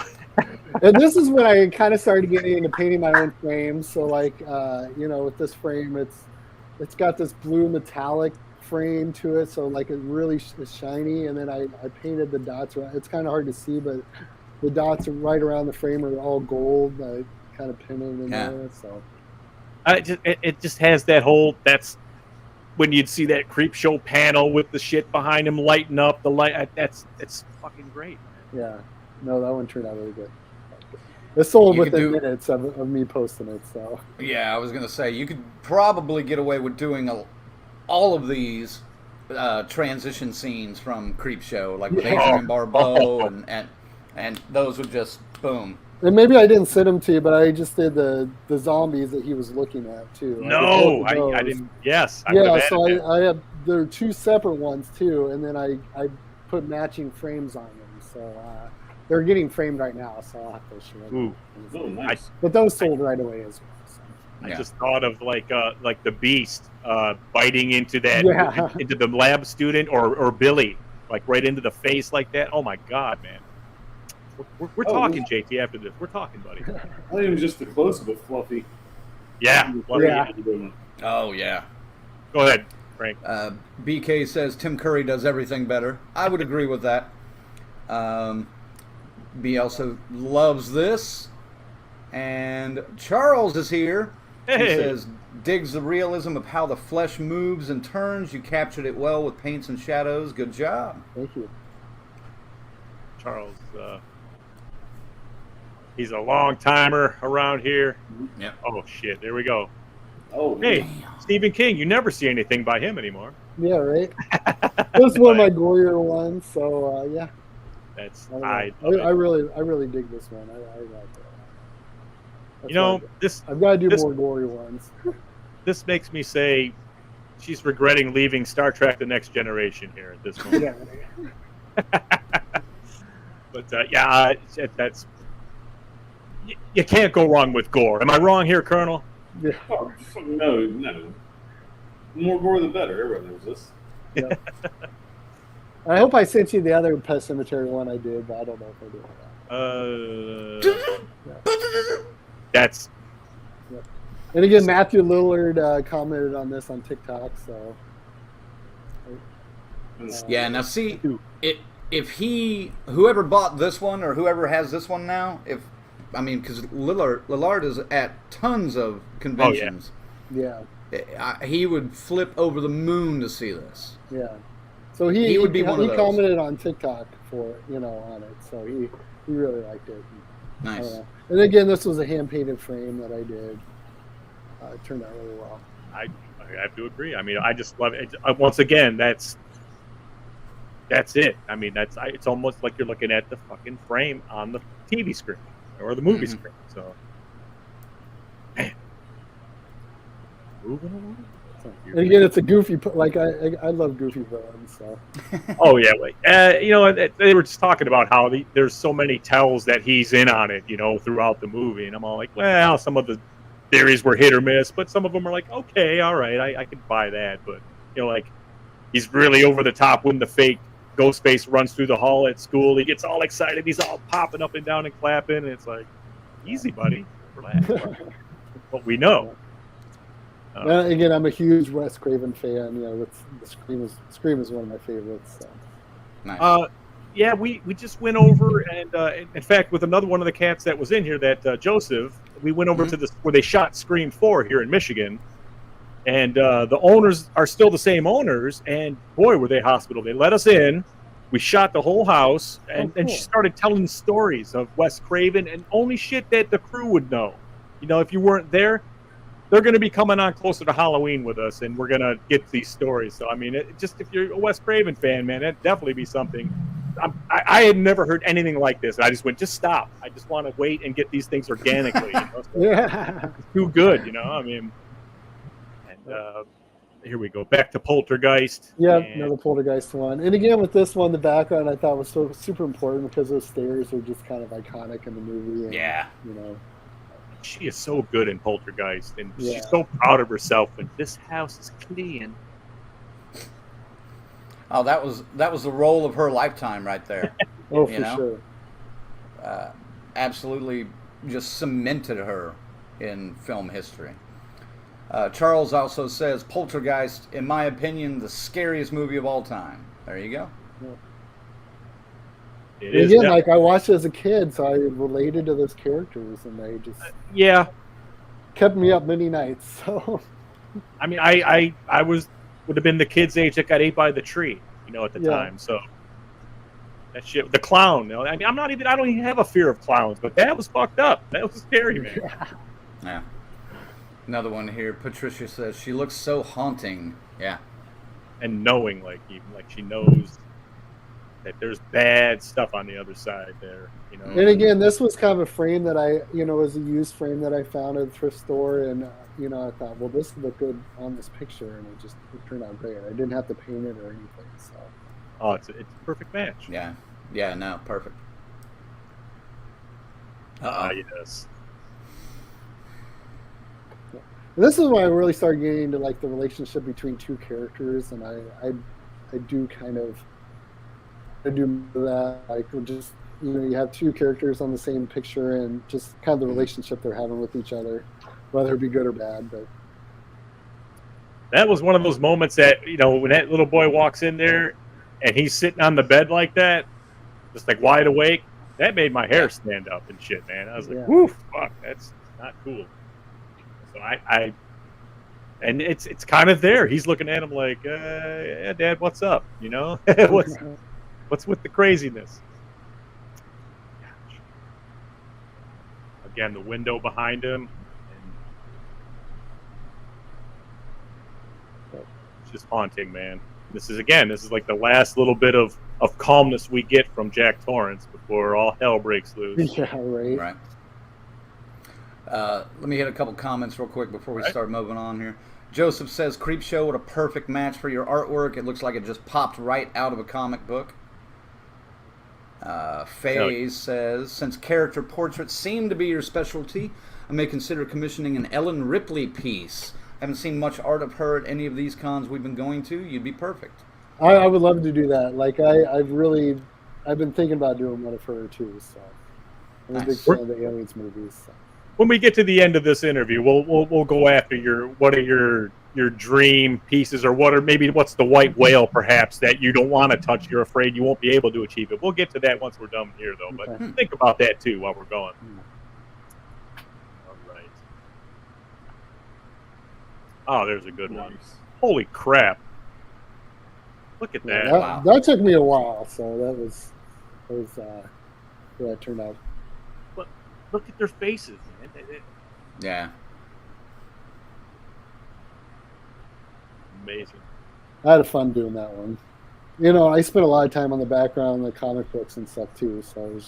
And this is when I kind of started getting into painting my own frames. So like, with this frame, it's got this blue metallic frame to it. So like it really is shiny. And then I painted the dots around. It's kind of hard to see, but the dots right around the frame are all gold. I kind of pinned them in there. So it just has that whole. That's when you'd see that creep show panel with the shit behind him lighting up the light. It's fucking great. Yeah. No, that one turned out really good. It sold within minutes of me posting it. So yeah, I was gonna say you could probably get away with doing all of these transition scenes from Creepshow, like with Adrian Barbeau, and those would just boom. And maybe I didn't send them to you, but I just did the zombies that he was looking at too. No, I didn't. Yes. There are two separate ones too, and then I put matching frames on them. So they're getting framed right now, so I'll have to show them. Ooh, nice. But those sold right away as well. So. I just thought of like the Beast biting into that into the lab student or Billy, like right into the face like that. Oh my God, man! We're talking, JT. After this, we're talking, buddy. Not even just the close, but Fluffy. Yeah. Oh yeah. Go ahead, Frank. BK says Tim Curry does everything better. I would agree with that. B also loves this, and Charles is here. Hey. He says digs the realism of how the flesh moves and turns. You captured it well with paints and shadows. Good job. Thank you, Charles. He's a long timer around here. Yep. Oh shit! There we go. Oh, hey, damn. Stephen King. You never see anything by him anymore. Yeah, right. This is one of my gorier ones, so yeah. That's I really dig this one. I like it. This I've got to do more gory ones. This makes me say she's regretting leaving Star Trek: The Next Generation here at this moment. But that's you can't go wrong with gore. Am I wrong here, Colonel? Yeah. Oh, no. More gore the better. Everyone knows this. Yeah. I hope I sent you the other Pet Cemetery one I did, but I don't know if I did. That's. Yeah. And again, Matthew Lillard commented on this on TikTok. So. Yeah. Now see, if whoever bought this one or whoever has this one now, because Lillard is at tons of conventions. Yeah. He would flip over the moon to see this. Yeah. So he would be one of those. He commented on TikTok on it. So he really liked it. Nice. And again, this was a hand painted frame that I did. It turned out really well. I have to agree. I mean, I just love it. Once again, that's it. I mean, it's almost like you're looking at the fucking frame on the TV screen or the movie screen. So, man. Moving along. And again, it's a goofy. Like I love goofy villains. So. Oh yeah, they were just talking about how there's so many tells that he's in on it, throughout the movie, and I'm all like, well, some of the theories were hit or miss, but some of them are like, okay, all right, I could buy that, but like he's really over the top when the fake Ghostface runs through the hall at school. He gets all excited, he's all popping up and down and clapping, and it's like, easy, buddy, relax. But we know. Again, I'm a huge Wes Craven fan. The Scream is one of my favorites. So. Nice. Yeah, we just went over, and in fact, with another one of the cats that was in here, that Joseph, we went over to where they shot Scream 4 here in Michigan, and the owners are still the same owners, and boy, were they hospitable. They let us in. We shot the whole house, and she started telling stories of Wes Craven, and only shit that the crew would know. If you weren't there, they're going to be coming on closer to Halloween with us, and we're going to get these stories. So, I mean, if you're a Wes Craven fan, man, that'd definitely be something. I had never heard anything like this. I just went, just stop. I just want to wait and get these things organically. So Yeah. It's too good, I mean. And here we go. Back to Poltergeist. Yeah, another Poltergeist one. And again, with this one, the background I thought was so super important because those stairs are just kind of iconic in the movie. And, yeah. She is so good in Poltergeist, and she's so proud of herself. And this house is clean. Oh, that was the role of her lifetime right there. For sure. Absolutely, just cemented her in film history. Charles also says Poltergeist, in my opinion, the scariest movie of all time. There you go. Yeah. It is again, like I watched it as a kid, so I related to those characters, and they just kept me up many nights. So, I mean, I would have been the kid's age that got ate by the tree, at the time. So that shit, the clown. I mean, I don't even have a fear of clowns, but that was fucked up. That was scary, man. Yeah. Another one here. Patricia says she looks so haunting. Yeah. And knowing, even she knows that there's bad stuff on the other side there, And again, this was kind of a frame that was a used frame that I found at the thrift store, and I thought, well, this would look good on this picture, and it turned out great. I didn't have to paint it or anything, so. Oh, it's a perfect match. Yeah, no, perfect. Yes. And this is when I really started getting into the relationship between two characters, and I do kind of. I do that, just you have two characters on the same picture, and just kind of the relationship they're having with each other, whether it be good or bad. But that was one of those moments that when that little boy walks in there, and he's sitting on the bed like that, just wide awake. That made my hair stand up and shit, man. I was like, "Woof, fuck, that's not cool." So and it's kind of there. He's looking at him like, "Yeah, Dad, what's up?" What's with the craziness? Gosh. Again, the window behind him. And it's just haunting, man. This is like the last little bit of calmness we get from Jack Torrance before all hell breaks loose. Yeah, right. Let me hit a couple comments real quick before we start moving on here. Joseph says, Creepshow, what a perfect match for your artwork. It looks like it just popped right out of a comic book. Faye says, since character portraits seem to be your specialty, I may consider commissioning an Ellen Ripley piece. Haven't seen much art of her at any of these cons we've been going to. You'd be perfect. I would love to do that. I've been thinking about doing one of her too. So I'm a big fan of the Aliens movies. So. When we get to the end of this interview, we'll go after what are your dream pieces, or what's the white whale perhaps that you don't want to touch, you're afraid you won't be able to achieve it. We'll get to that once we're done here though, but think about that too while we're going. All right. Oh, there's a good one. Holy crap. Look at that. Wow. That took me a while, so that was that turned out. Look at their faces, man. Yeah. Amazing. I had fun doing that one. You know, I spent a lot of time on the background, the comic books and stuff too. So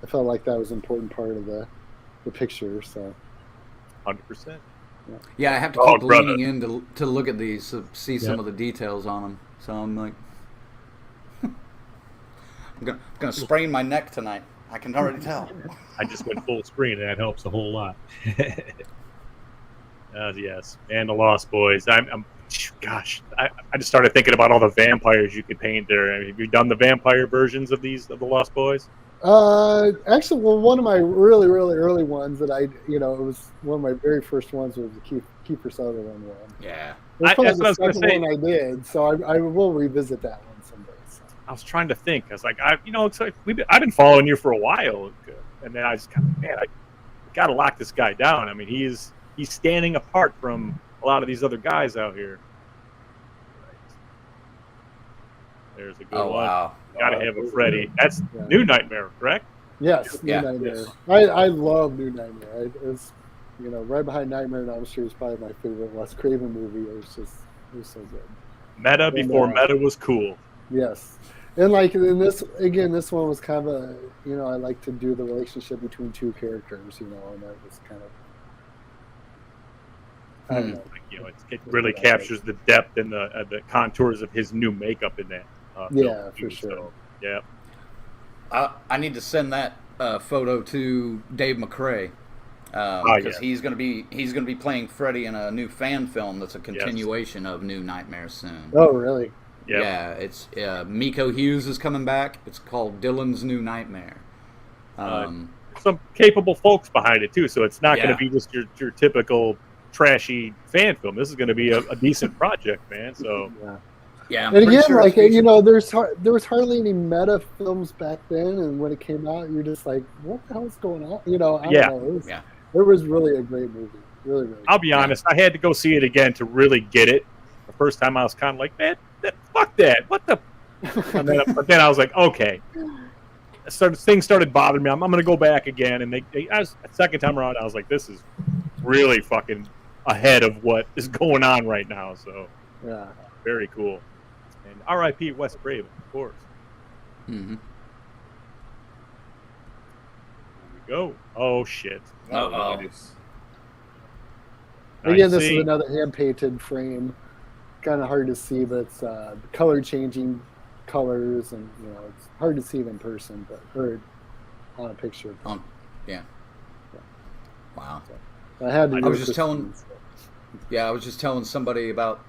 I felt like that was an important part of the picture. So, 100%. Yeah, I have to Oh, keep brother. leaning in to look at these to see some of the details on them. So I'm like, I'm gonna sprain my neck tonight. I can already tell. I just went full screen, and that helps a whole lot. Yes, and the Lost Boys. Gosh, I just started thinking about all the vampires you could paint there. I mean, have you done the vampire versions of the Lost Boys? Actually, well, one of my really, really early ones that it was one of my very first ones was the Kiefer Sutherland one. Yeah. It was probably That's what I was the gonna second say. one I did, so I will revisit that one someday. So. I was trying to think. I was like, it's like I've been following you for a while, and then I just kind of, man, I got to lock this guy down. I mean, he's standing apart from a lot of these other guys out here. Right. There's a good one. Wow. Got to have a Freddy. That's New Nightmare, correct? Yes, New Nightmare. Yes. I love New Nightmare. It's right behind Nightmare on Elm Street is probably my favorite Wes Craven movie. It was so good. Meta before meta was cool. Yes. And this one was kind of I like to do the relationship between two characters, and that was kind of I don't know. It really captures the depth and the contours of his new makeup in that. Yeah, film, for sure. So, yeah. I need to send that photo to Dave McCrae because he's gonna be playing Freddy in a new fan film that's a continuation of New Nightmare soon. Oh, really? Yep. Yeah, it's Miko Hughes is coming back. It's called Dylan's New Nightmare. Some capable folks behind it too, so it's not going to be just your typical trashy fan film. This is going to be a decent project, man. So yeah. And again, there was hardly any meta films back then, and when it came out, you're just like, what the hell's going on? I don't know. It was really a great movie. Really, really. I'll be honest. I had to go see it again to really get it. The first time I was kind of like, man, fuck that. What the? But then I was like, okay. Things started bothering me. I'm going to go back again. And the second time around, I was like, this is really fucking ahead of what is going on right now. So, very cool. And R.I.P. Wes Craven, of course. Mm-hmm. Here we go. Oh, shit. Uh-oh. Again, this is another hand-painted frame. Kind of hard to see, but it's color-changing colors, and it's hard to see it in person, or on a picture. Yeah. Wow. So I had to. I was just telling somebody about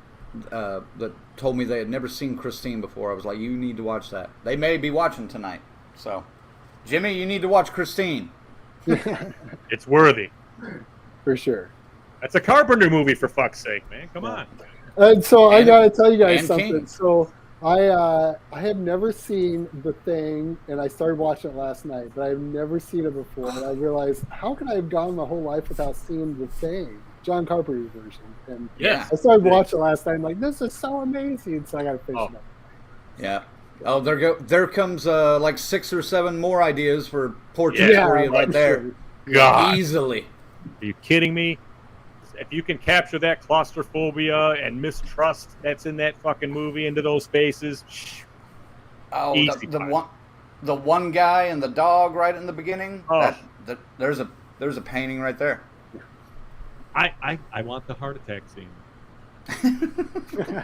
that told me they had never seen Christine before. I was like, you need to watch that. They may be watching tonight, so Jimmy, you need to watch Christine. It's worthy. For sure. That's a Carpenter movie, for fuck's sake, man. Come on. And so I gotta tell you guys something. King. So I have never seen The Thing, and I started watching it last night, but I've never seen it before. And I realized, how could I have gone my whole life without seeing The Thing, John Carpenter's version? And I started watching it last night. I'm like, this is so amazing. So I gotta finish it up. Yeah. Oh, there comes like 6 or 7 more ideas for portraits for you right there. God. Easily. Are you kidding me? If you can capture that claustrophobia and mistrust that's in that fucking movie into those spaces, the one guy and the dog right in the beginning. There's a painting right there. I want the heart attack scene.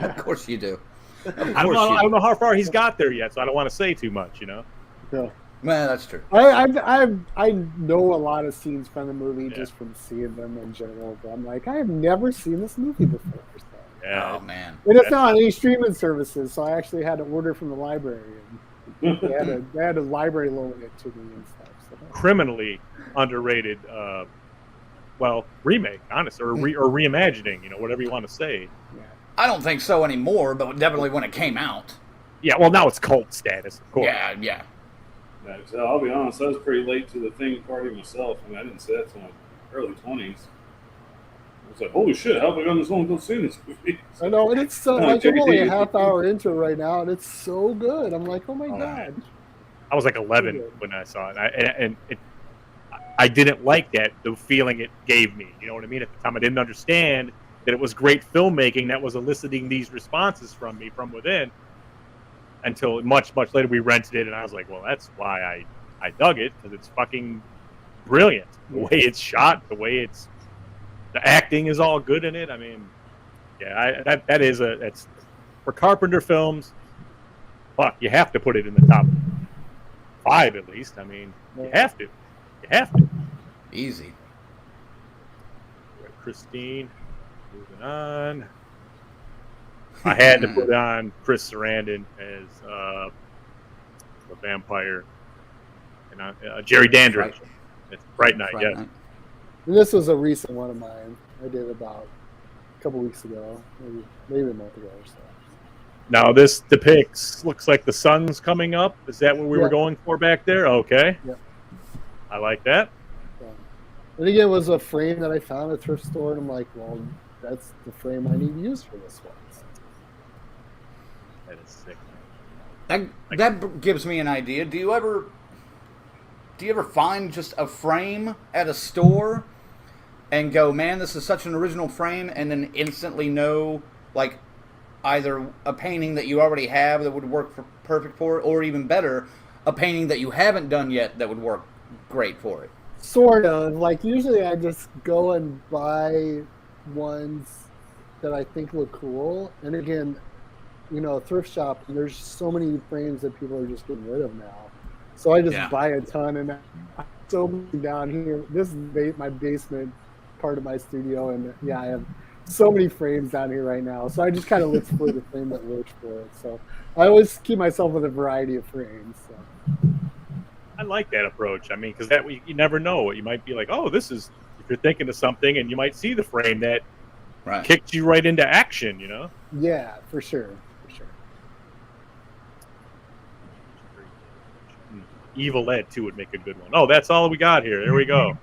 Of course you do. I don't know how far he's got there yet, so I don't want to say too much, Yeah. Man, that's true. I know a lot of scenes from the movie just from seeing them in general, but I'm like, I have never seen this movie before. So. Yeah. Oh man. And it's not on any streaming services, so I actually had to order from the library, and they had a library loan it to me and stuff. So. Criminally underrated, remake, honestly, or reimagining, whatever you want to say. Yeah. I don't think so anymore, but definitely when it came out. Yeah, well, now it's cult status, of course. Yeah. So I'll be honest, I was pretty late to the Thing party myself. I mean, I didn't say that until my early 20s. I was like, holy shit, how have I gone this long without seeing this movie? I know, and it's like I'm only a half hour into it right now, and it's so good. I'm like, oh my god. I was like 11 when I saw it, I didn't like that, the feeling it gave me. You know what I mean? At the time, I didn't understand that it was great filmmaking that was eliciting these responses from me from within. Until much later, we rented it, and I was like, well, that's why I dug it, because it's fucking brilliant. The way it's shot, the acting is all good in it. I mean, yeah, that's for Carpenter films. Fuck, you have to put it in the top 5 at least. I mean, you have to. Easy. Christine, moving on. I had to put on Chris Sarandon as the vampire, and Jerry Dandridge. It's Fright Night, yes. And this was a recent one of mine. I did about a couple weeks ago, maybe a month ago or so. Now this looks like the sun's coming up. Is that what we were going for back there? Okay. Yep. I like that. And again, it was a frame that I found at a thrift store, and I'm like, well, that's the frame I need to use for this one. So. That is sick. That gives me an idea. Do you ever find just a frame at a store and go, man, this is such an original frame, and then instantly know, like, either a painting that you already have that would work perfect for it, or even better, a painting that you haven't done yet that would work great for it? Sort of. Like, usually I just go and buy ones that I think look cool. And again, thrift shop, there's so many frames that people are just getting rid of now. So I just buy a ton, and I'm so down here. This is my basement part of my studio, and I have so many frames down here right now. So I just kind of look for the frame that works for it. So I always keep myself with a variety of frames. So. I like that approach. I mean, because that way you never know. You might be like, oh, this is, if you're thinking of something, and you might see the frame that kicks you right into action, Yeah, for sure. Evil Ed 2 would make a good one. Oh, that's all we got here. There we go.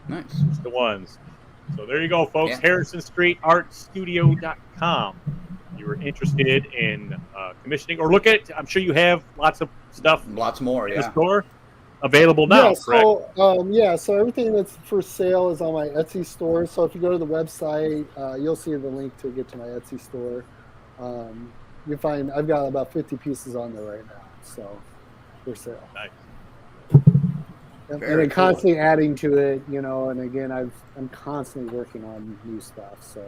Nice. It's the ones. So there you go, folks. HarrisonStreetArtStudio.com. You were interested in commissioning, or look at, I'm sure you have lots of stuff. Lots more, in the store available now. So everything that's for sale is on my Etsy store. So if you go to the website, you'll see the link to get to my Etsy store. You find I've got about 50 pieces on there right now. So. For sale. Nice. And then constantly adding to it, and again, I'm constantly working on new stuff. So,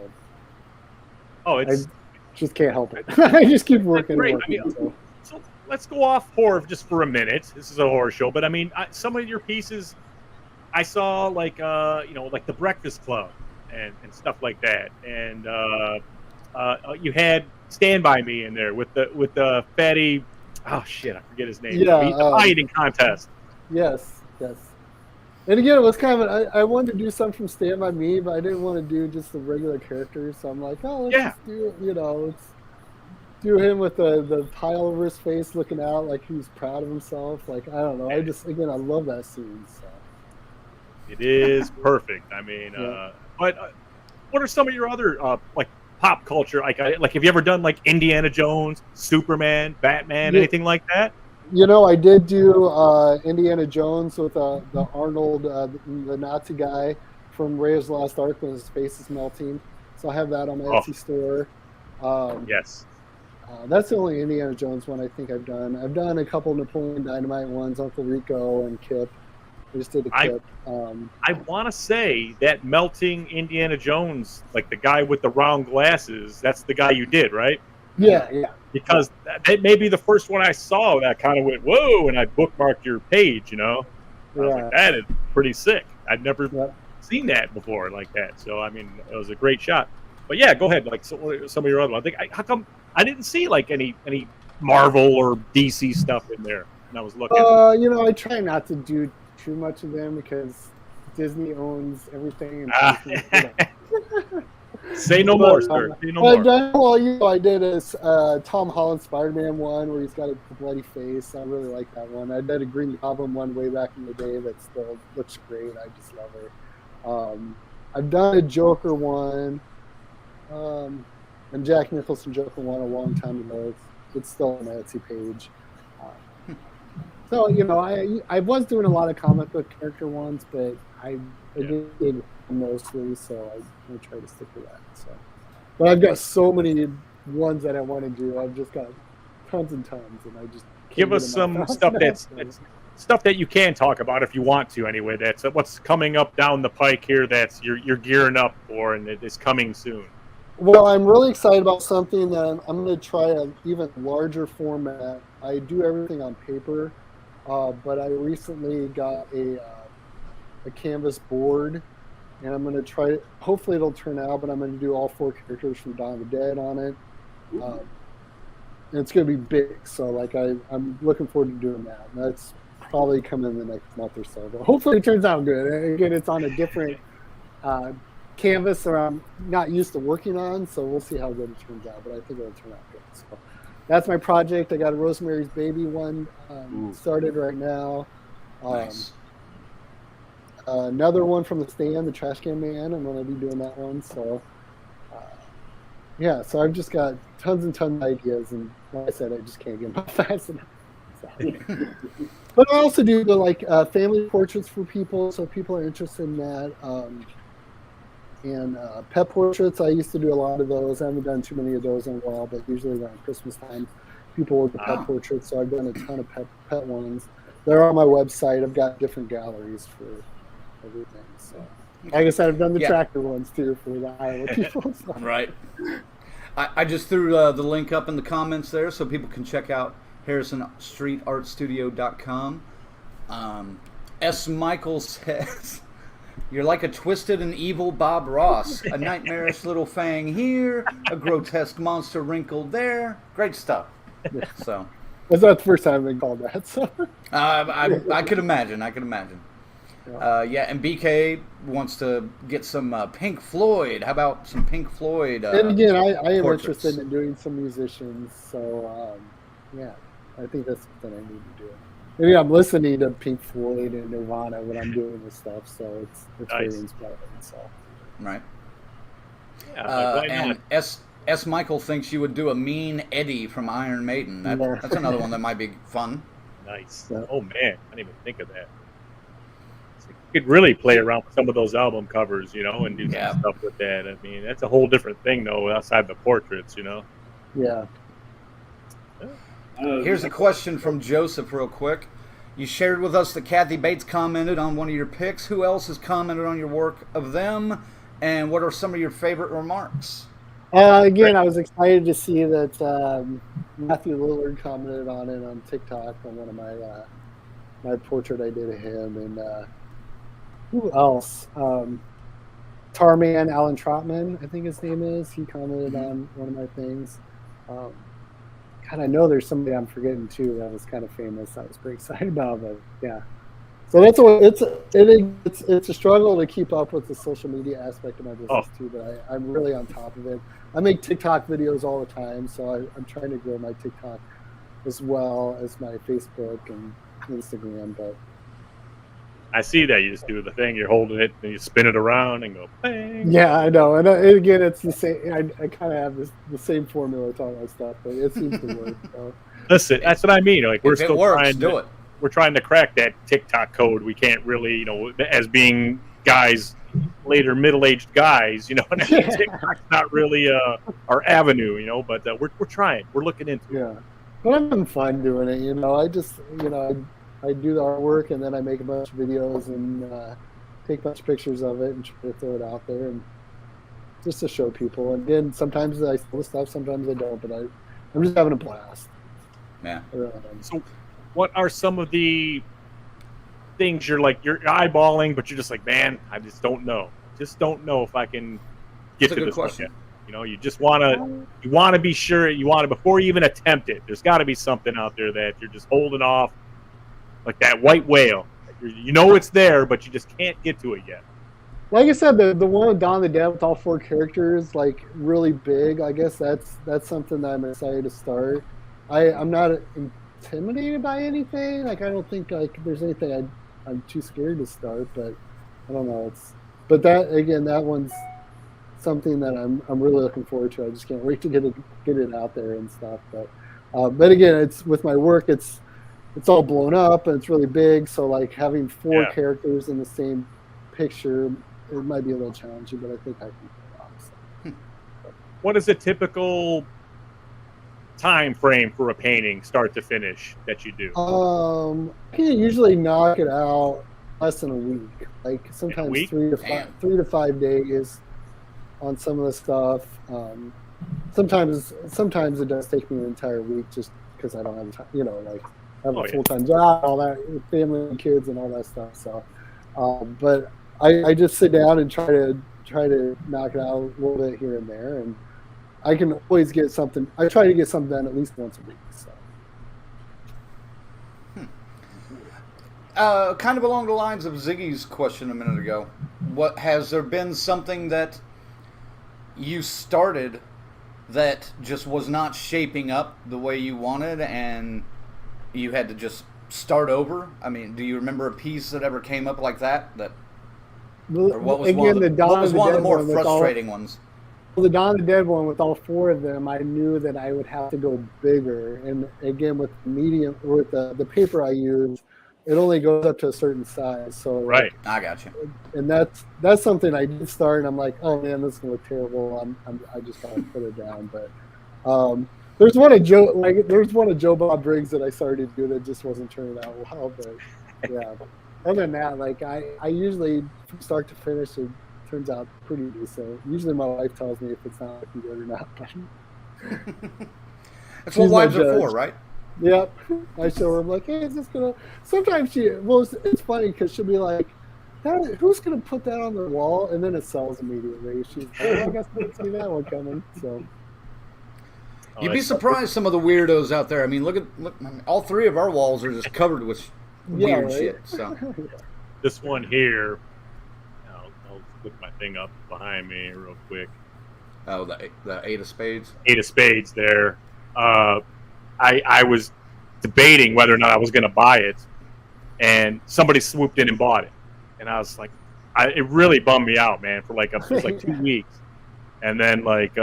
I just can't help it. I just keep working. So let's go off horror just for a minute. This is a horror show, but I mean, some of your pieces, I saw like like The Breakfast Club and stuff like that, and you had Stand By Me in there with the fatty. Oh shit! I forget his name. Yeah, the eating contest. Yes. And again, it was kind of I wanted to do something from Stand By Me, but I didn't want to do just the regular characters. So I'm like, let's just do let's do him with the pile over his face, looking out like he's proud of himself. Like, I don't know. I love that scene. So. It is perfect. I mean, but what are some of your other like pop culture? Like have you ever done like Indiana Jones, Superman, Batman, anything like that? I did do Indiana Jones with the Arnold, the Nazi guy from Raiders of the Lost Ark when his face is melting. So I have that on my Etsy store. Yes. That's the only Indiana Jones one I think I've done. I've done a couple Napoleon Dynamite ones, Uncle Rico and Kip. I just did a Kip. I want to say that melting Indiana Jones, like the guy with the round glasses, that's the guy you did, right? Yeah. Because that may be the first one I saw that kind of went, whoa, and I bookmarked your page, I was like, that is pretty sick. I'd never seen that before like that. So, I mean, it was a great shot. But yeah, go ahead. Like some of your other ones. How come I didn't see like any Marvel or DC stuff in there when I was looking? I try not to do too much of them because Disney owns everything. And Say no more, sir. Say no more. I did a Tom Holland Spider-Man one where he's got a bloody face. I really like that one. I did a Green Goblin one way back in the day that still looks great. I just love it. I've done a Joker one, and Jack Nicholson Joker one a long time ago. It's still on my Etsy page. So I was doing a lot of comic book character ones, but I did mostly, so I try to stick to that. So, but I've got so many ones that I want to do. I've just got tons and tons, and I just can't Give get us them some out fast stuff enough. that's stuff that you can talk about if you want to. Anyway, that's what's coming up down the pike here. That's you're gearing up for, and it is coming soon. Well, I'm really excited about something that I'm going to try an even larger format. I do everything on paper, but I recently got a canvas board, and I'm going to try it. Hopefully it'll turn out, but I'm going to do all 4 characters from Dawn of the Dead on it. And it's going to be big, so like I'm looking forward to doing that. And that's probably coming in the next month or so. But hopefully it turns out good. Again, it's on a different canvas that I'm not used to working on, so we'll see how good it turns out, but I think it'll turn out good. So that's my project. I got a Rosemary's Baby one started right now. Nice. Another one from The Stand, The Trash Can Man. I'm going to be doing that one. So yeah, so I've just got tons and tons of ideas, and like I said, I just can't get them out fast enough. So. But I also do the family portraits for people, so if people are interested in that. And pet portraits, I used to do a lot of those. I haven't done too many of those in a while, but usually around Christmas time, people order pet portraits, so I've done a ton of pet ones. They're on my website. I've got different galleries for everything. So, like I said, I've done the tractor ones too for the Iowa people. So. Right. I just threw the link up in the comments there so people can check out HarrisonStreetArtStudio.com. S. Michael says... You're like a twisted and evil Bob Ross. A nightmarish little fang here, a grotesque monster wrinkled there. Great stuff. So that's not the first time I've been called that. So I could imagine. Yeah, and BK wants to get some Pink Floyd. How about some Pink Floyd? And again, I am portraits? interested in doing some musicians. So yeah, I think that's something I need to do. Maybe I'm listening to Pink Floyd and Nirvana when I'm doing this stuff, so it's very inspiring. So, right. Yeah, and S. Michael thinks you would do a mean Eddie from Iron Maiden. That's another one that might be fun. Nice. Yeah. Oh man, I didn't even think of that. So you could really play around with some of those album covers, and do some stuff with that. I mean, that's a whole different thing, though, outside the portraits, Yeah. Here's a question from Joseph real quick. You shared with us that Kathy Bates commented on one of your picks. Who else has commented on your work of them? And what are some of your favorite remarks? Again, I was excited to see that Matthew Lillard commented on it on TikTok on one of my portrait I did of him. And who else? Tarman, Alan Trotman, I think his name is. He commented on one of my things. God, I know there's somebody I'm forgetting too that was kind of famous. I was pretty excited about, but yeah. So that's it's a struggle to keep up with the social media aspect of my business too. But I'm really on top of it. I make TikTok videos all the time, so I'm trying to grow my TikTok as well as my Facebook and Instagram. But I see that you just do the thing. You're holding it, and you spin it around and go bang. Yeah, I know. And again, it's the same. I kind of have the same formula with all my stuff, but it seems to work. So. Listen, that's what I mean. Like we're if still it works, trying do it. We're trying to crack that TikTok code. We can't really, as being guys, later middle-aged guys, TikTok's not really our avenue, But we're trying. We're looking into it. Yeah, but I'm having fun doing it. I just, I do the artwork and then I make a bunch of videos and take a bunch of pictures of it and try to throw it out there and just to show people. And then sometimes I steal stuff, sometimes I don't, but I'm just having a blast. Yeah. So what are some of the things you're eyeballing, but you're just like, man, I just don't know. Just don't know if I can get to this question. You just want to be sure before you even attempt it. There's got to be something out there that you're just holding off. Like that white whale. It's there, but you just can't get to it yet. Like I said, the one with Dawn of the Dead with all 4 characters, like really big, I guess that's something that I'm excited to start. I'm not intimidated by anything. Like I don't think there's anything I'm too scared to start, but I don't know. But that one's something that I'm really looking forward to. I just can't wait to get it out there and stuff. But again, it's with my work, it's all blown up and it's really big. So like having 4 characters in the same picture, it might be a little challenging, but I think I can pull it off. So. What is a typical time frame for a painting, start to finish, that you do? I can usually knock it out less than a week. Like sometimes 3 to 5 days on some of the stuff. Sometimes it does take me an entire week just because I don't have time. You know, like I have a full-time job, all that, family and kids and all that stuff. So, but I just sit down and try to knock it out a little bit here and there, and I can always get something. I try to get something done at least once a week. So. Kind of along the lines of Ziggy's question a minute ago, what has there been something that you started that just was not shaping up the way you wanted, and you had to just start over? I mean, do you remember a piece that ever came up like that? Or what was one of the more frustrating ones? Well, the Dawn of the Dead one with all 4 of them, I knew that I would have to go bigger. And again, with the medium, with the paper I use, it only goes up to a certain size. So right, I got you. And that's something I did start, and I'm like, oh man, this is gonna look terrible. I just gotta put it down. But there's one of Joe Bob Briggs that I started to do that just wasn't turning out well. But yeah, other than that, like I usually from start to finish it turns out pretty decent. Usually my wife tells me if it's not looking good or not. That's what wives are for, right? Yep. I show her, I'm like, hey, is this gonna? Sometimes it's funny because she'll be like, who's gonna put that on the wall? And then it sells immediately. She's like, I guess I didn't see that one coming. So. You'd be surprised some of the weirdos out there. I mean, look, all 3 of our walls are just covered with weird shit. So this one here, I'll look my thing up behind me real quick. Oh, the 8 of Spades. 8 of Spades there. I was debating whether or not I was going to buy it, and somebody swooped in and bought it, and I was like, it really bummed me out, man, for like 2 weeks, and then like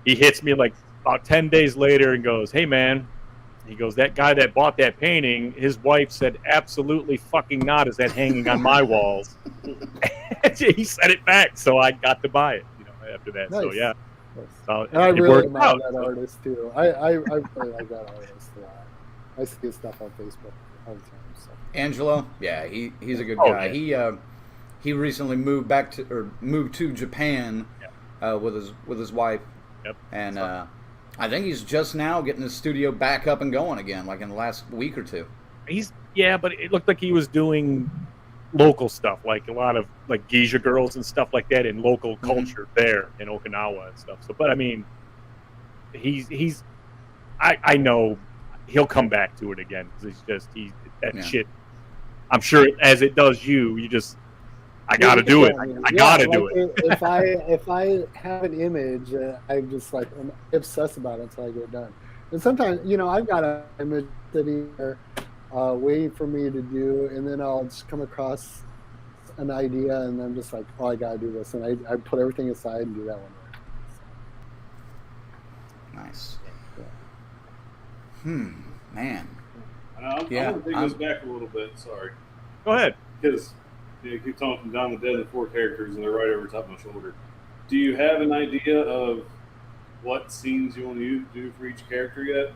he hits me like about 10 days later and goes, hey man, he goes, that guy that bought that painting, his wife said absolutely fucking not is that hanging on my walls. He said it back, so I got to buy it, after that. Nice. So yeah. So and I really admire that artist too. I really like that artist a lot. I see his stuff on Facebook all the time. So. Angelo, yeah, he's a good guy. Yeah. He recently moved to Japan with his wife. Yep. And I think he's just now getting his studio back up and going again, like in the last week or 2. But it looked like he was doing local stuff, like a lot of like geisha girls and stuff like that in local culture there in Okinawa and stuff. So, but I mean, I know he'll come back to it again because shit. I'm sure as it does you just. I gotta do it. I gotta do it. If I have an image, I'm just like I'm obsessed about it until I get it done. And sometimes, I've got an image sitting there waiting for me to do, and then I'll just come across an idea, and I'm just like, oh, I gotta do this, and I put everything aside and do that one. Nice. Yeah. Man. I want to take this back a little bit. Sorry. Go ahead. Because you keep talking from Dawn of the Dead, the 4 characters, and they're right over top of my shoulder. Do you have an idea of what scenes you want to do for each character yet?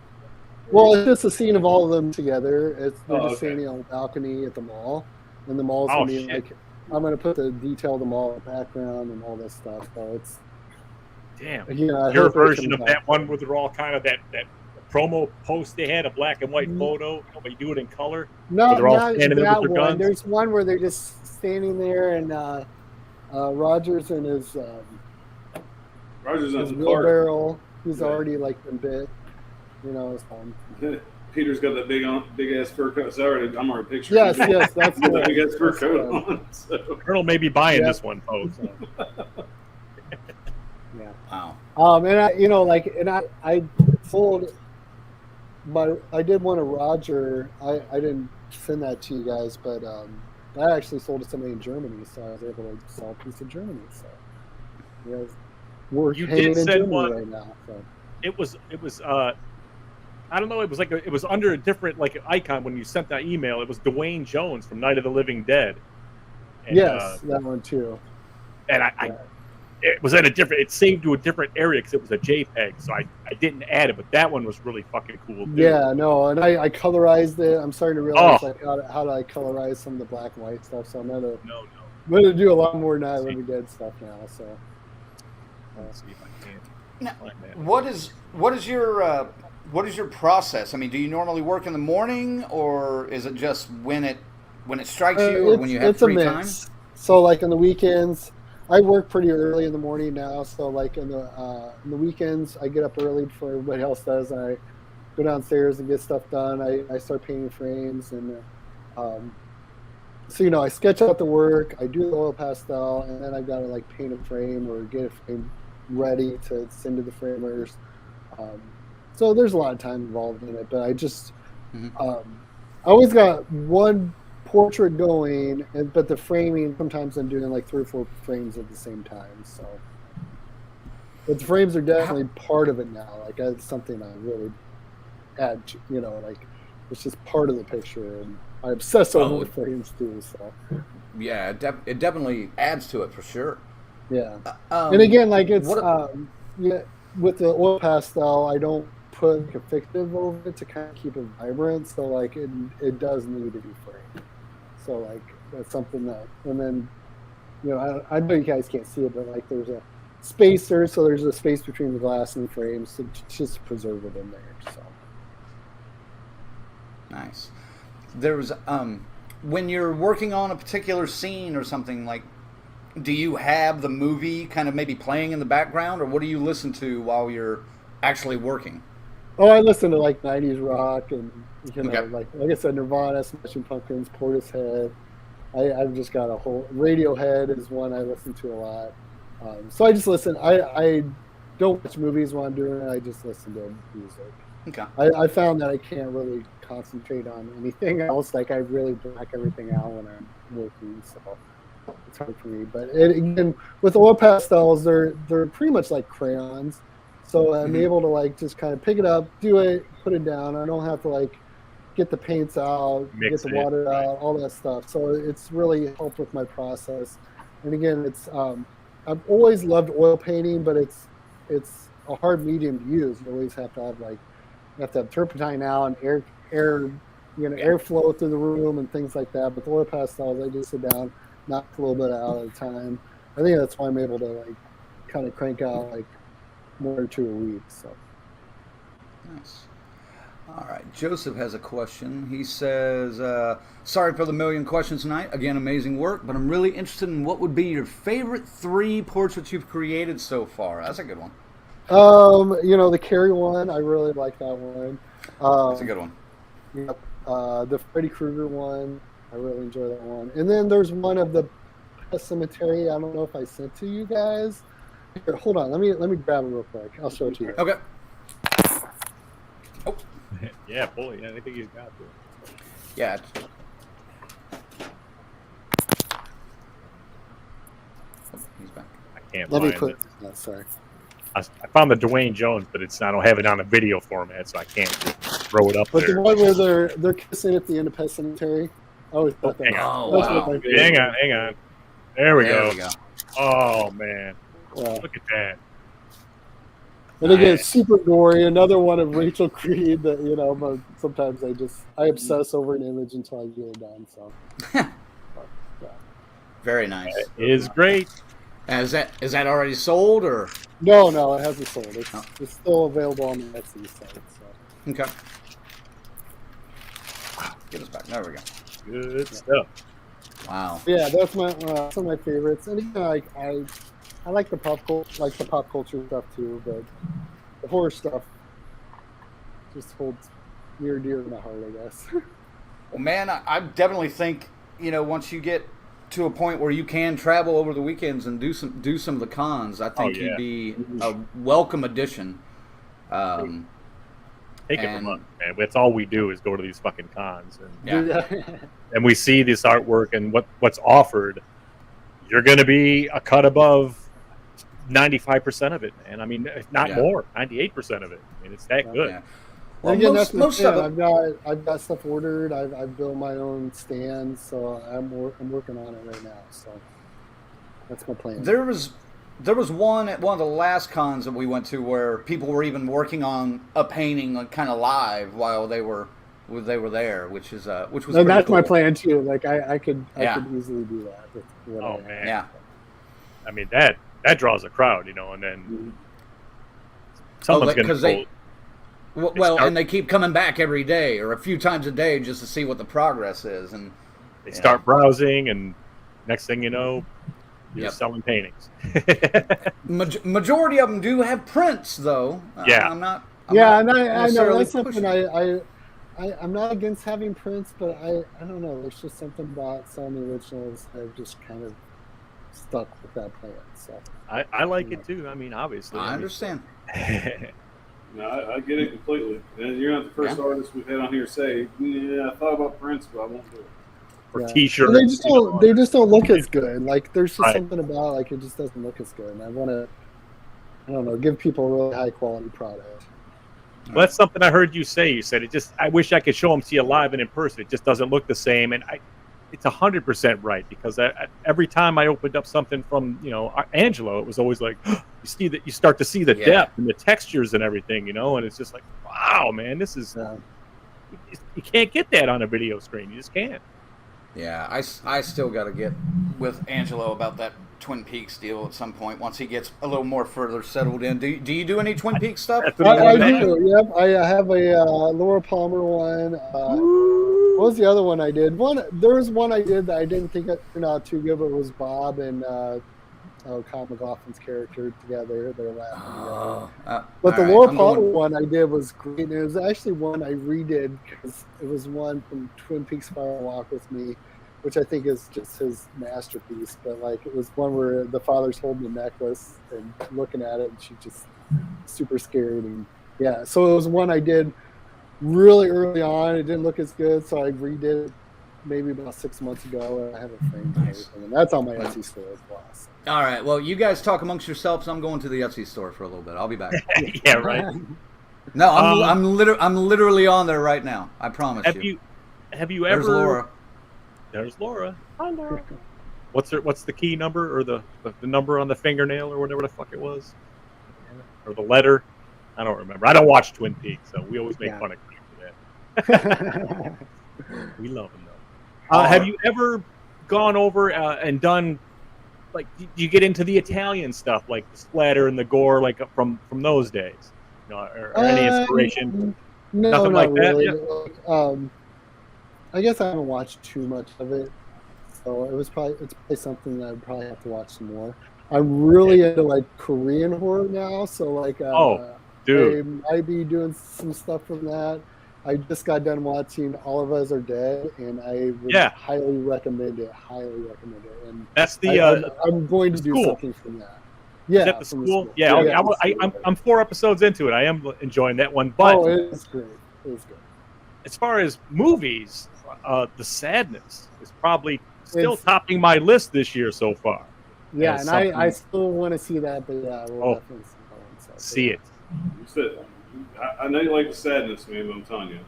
Well, it's just a scene of all of them together. They're just standing on the balcony at the mall, and the mall's gonna be like, I'm gonna put the detail of the mall in the background and all this stuff. So it's your version of that one where they're all kind of that promo post they had, a black and white photo, but you do it in color. No, they're all standing there with their guns. There's one where they're just standing there, and Rogers and his wheelbarrow, he's already like been bit. Peter's got that big ass fur coat. Sorry, I'm already picturing. Yes, that's that big ass fur coat on. So. Colonel may be buying this one, folks. Yeah. Wow. And I sold. But I did one of Roger. I didn't send that to you guys, but I actually sold to somebody in Germany, so I was able to sell a piece in Germany. So we're hanging in Germany right now. So. It was I don't know. It was it was under a different icon when you sent that email. It was Dwayne Jones from Night of the Living Dead, And, yes, that one too. And it was at a different. It saved to a different area because it was a JPEG, so I didn't add it. But that one was really fucking cool. Too. Yeah, no, and I colorized it. I'm starting to realize like how do I colorize some of the black and white stuff. So I'm gonna do a lot more Night of the Living Dead stuff now. So let's see if I can. Now, what is your process? I mean, do you normally work in the morning, or is it just when it strikes you, or when you have free time? So like on the weekends, I work pretty early in the morning now. So like in the weekends, I get up early before everybody else does, and I go downstairs and get stuff done. I start painting frames, and so I sketch out the work. I do the oil pastel, and then I've got to like paint a frame or get a frame ready to send to the framers. So there's a lot of time involved in it, but I just I always got one portrait going, but the framing, sometimes I'm doing like 3 or 4 frames at the same time. So, but the frames are definitely part of it now. Like that's something I really add to, like it's just part of the picture, and I obsess over the frames too. So yeah, it definitely adds to it for sure. Yeah, and again, like it's with the oil pastel, I don't put like a fictive over it to kind of keep it vibrant. So like it does need to be framed. So like that's something that, and then I know you guys can't see it, but like there's a spacer, so there's a space between the glass and the frames to just preserve it in there. So nice. There's when you're working on a particular scene or something, like, do you have the movie kind of maybe playing in the background, or what do you listen to while you're actually working? Oh, I listen to like 90s rock and like I said, Nirvana, Smashing Pumpkins, Portishead. I've just got a whole Radiohead is one I listen to a lot. So I just listen. I don't watch movies while I'm doing it. I just listen to music. Okay. I found that I can't really concentrate on anything else. Like I really black everything out when I'm working, so it's hard for me. But again, with oil pastels, they're pretty much like crayons. So I'm able to like just kind of pick it up, do it, put it down. I don't have to like get the paints out, get the water out, all that stuff. So it's really helped with my process. And again, it's I've always loved oil painting, but it's a hard medium to use. You always have to have turpentine out and air airflow through the room and things like that. But the oil pastels, I just sit down, knock a little bit out at a time. I think that's why I'm able to like kind of crank out like 1 or 2 a week. So nice. All right, Joseph has a question. He says, sorry for the million questions tonight. Again, amazing work, but I'm really interested in what would be your favorite 3 portraits you've created so far. That's a good one. The Carrie one, I really like that one. That's a good one. Yep. The Freddy Krueger one, I really enjoy that one. And then there's one of the Pet Cemetery. I don't know if I sent to you guys. Here, hold on, let me grab it real quick. I'll show it to you. Okay. Oh. Yeah, bully. I think he's got to. Yeah. Oh, he's back. I can't Let me find put. it. No, sorry. I found the Dwayne Jones, but I don't have it on a video format, so I can't throw it up But there. the one where they're kissing at the end of Pet Cemetery. I always thought that. Hang on. Oh, That's wow. what my favorite Hang was. on. There we There go. we go. Oh man, Yeah. look at that. And again, Nice. super gory. Another one of Rachel Creed that but sometimes I obsess over an image until I get it done. So Very nice. It is great. Is that already sold, or? no, it hasn't sold. It's still available on the Etsy site. So. Okay. Get us back. There we go. Good stuff. Wow. Yeah, that's some of my favorites. And again, I like the pop culture stuff too, but the horror stuff just holds near and dear to my heart, I guess. Well, man, I definitely think once you get to a point where you can travel over the weekends and do some of the cons, I think you'd be a welcome addition. Take it from us, man. That's all we do is go to these fucking cons, and Yeah. and we see this artwork and what's offered. You're going to be a cut above 95% of it, man. I mean, if not more, 98% of it. I mean, it's that good. Yeah. Well, again, most that's the of thing. it. I've got stuff ordered. I've built my own stand, so I'm working on it right now. So that's my plan. There was one at one of the last cons that we went to where people were even working on a painting like, kind of live while they were there, which was and pretty that's cool. my plan too. Like I could Yeah. easily do that. With what I Oh have. man, Yeah. I mean that draws a crowd, and then someone's going because to well, and they keep coming back every day or a few times a day just to see what the progress is, and they start browsing, and next thing you know, you're Yep. selling paintings. Majority of them do have prints, though. Yeah. I'm not. I know necessarily that's something pushing. I'm not against having prints, but I don't know. There's just something about some originals that have just kind of stuck with that plan. So I like it too. I mean, obviously. I understand. No, I get it completely. And you're not the first artist we've had on here say, "Yeah, I thought about prints, but I won't do it." Or yeah. T-shirts. And they just don't look as good. Like there's just Right. something about like it just doesn't look as good. And I want to, I don't know, give people a really high quality product. Well, that's something I heard you say. You said it just. I wish I could show them to you live and in person. It just doesn't look the same, and it's 100% right because every time I opened up something from Angelo, it was always like you start to see the depth and the textures and everything, and it's just like, wow, man, this is you can't get that on a video screen. You just can't. Yeah, I still got to get with Angelo about that Twin Peaks deal at some point once he gets a little more further settled in. Do you do any Twin Peaks stuff? I do. Yep, I have a Laura Palmer one. What was the other one I did? There was one I did that I didn't think it turned out too good, but it was Bob and Kyle MacLachlan's character together. They're laughing together. But the Laura Palmer one I did was great. And it was actually one I redid because it was one from Twin Peaks Fire Walk with Me, which I think is just his masterpiece. But like it was one where the father's holding the necklace and looking at it, and she's just super scared. And yeah, so it was one I did really early on. It didn't look as good, so I redid it maybe about 6 months ago, and I have a frame and everything, and that's on my Etsy store as well. So. All right, well, you guys talk amongst yourselves. I'm going to the Etsy store for a little bit. I'll be back. Yeah, right. No, I'm literally on there right now. I promise you. Have you ever? There's Laura. There's Laura. Hi, Laura. What's the key number or the number on the fingernail or whatever the fuck it was, or the letter? I don't remember. I don't watch Twin Peaks, so we always make fun of Craig for that. We love him though. Have you ever gone over and done like? Do you get into the Italian stuff like the splatter and the gore, like from those days? Or any inspiration? No, Nothing not like really. that. Like, I guess I haven't watched too much of it, so it's probably something that I'd probably have to watch some more. I'm really into like Korean horror now, so like dude, I might be doing some stuff from that. I just got done watching All of Us Are Dead, and I would highly recommend it. And that's the. I'm going to do something from that. Yeah, is that the school? Yeah, I'm 4 episodes into it. I am enjoying that one, but it is great. It is good. As far as movies, The Sadness is probably still topping my list this year so far. Yeah, and I still want to see that, but yeah, we'll definitely see it. You said, I know you like The Sadness, man, but I'm telling you,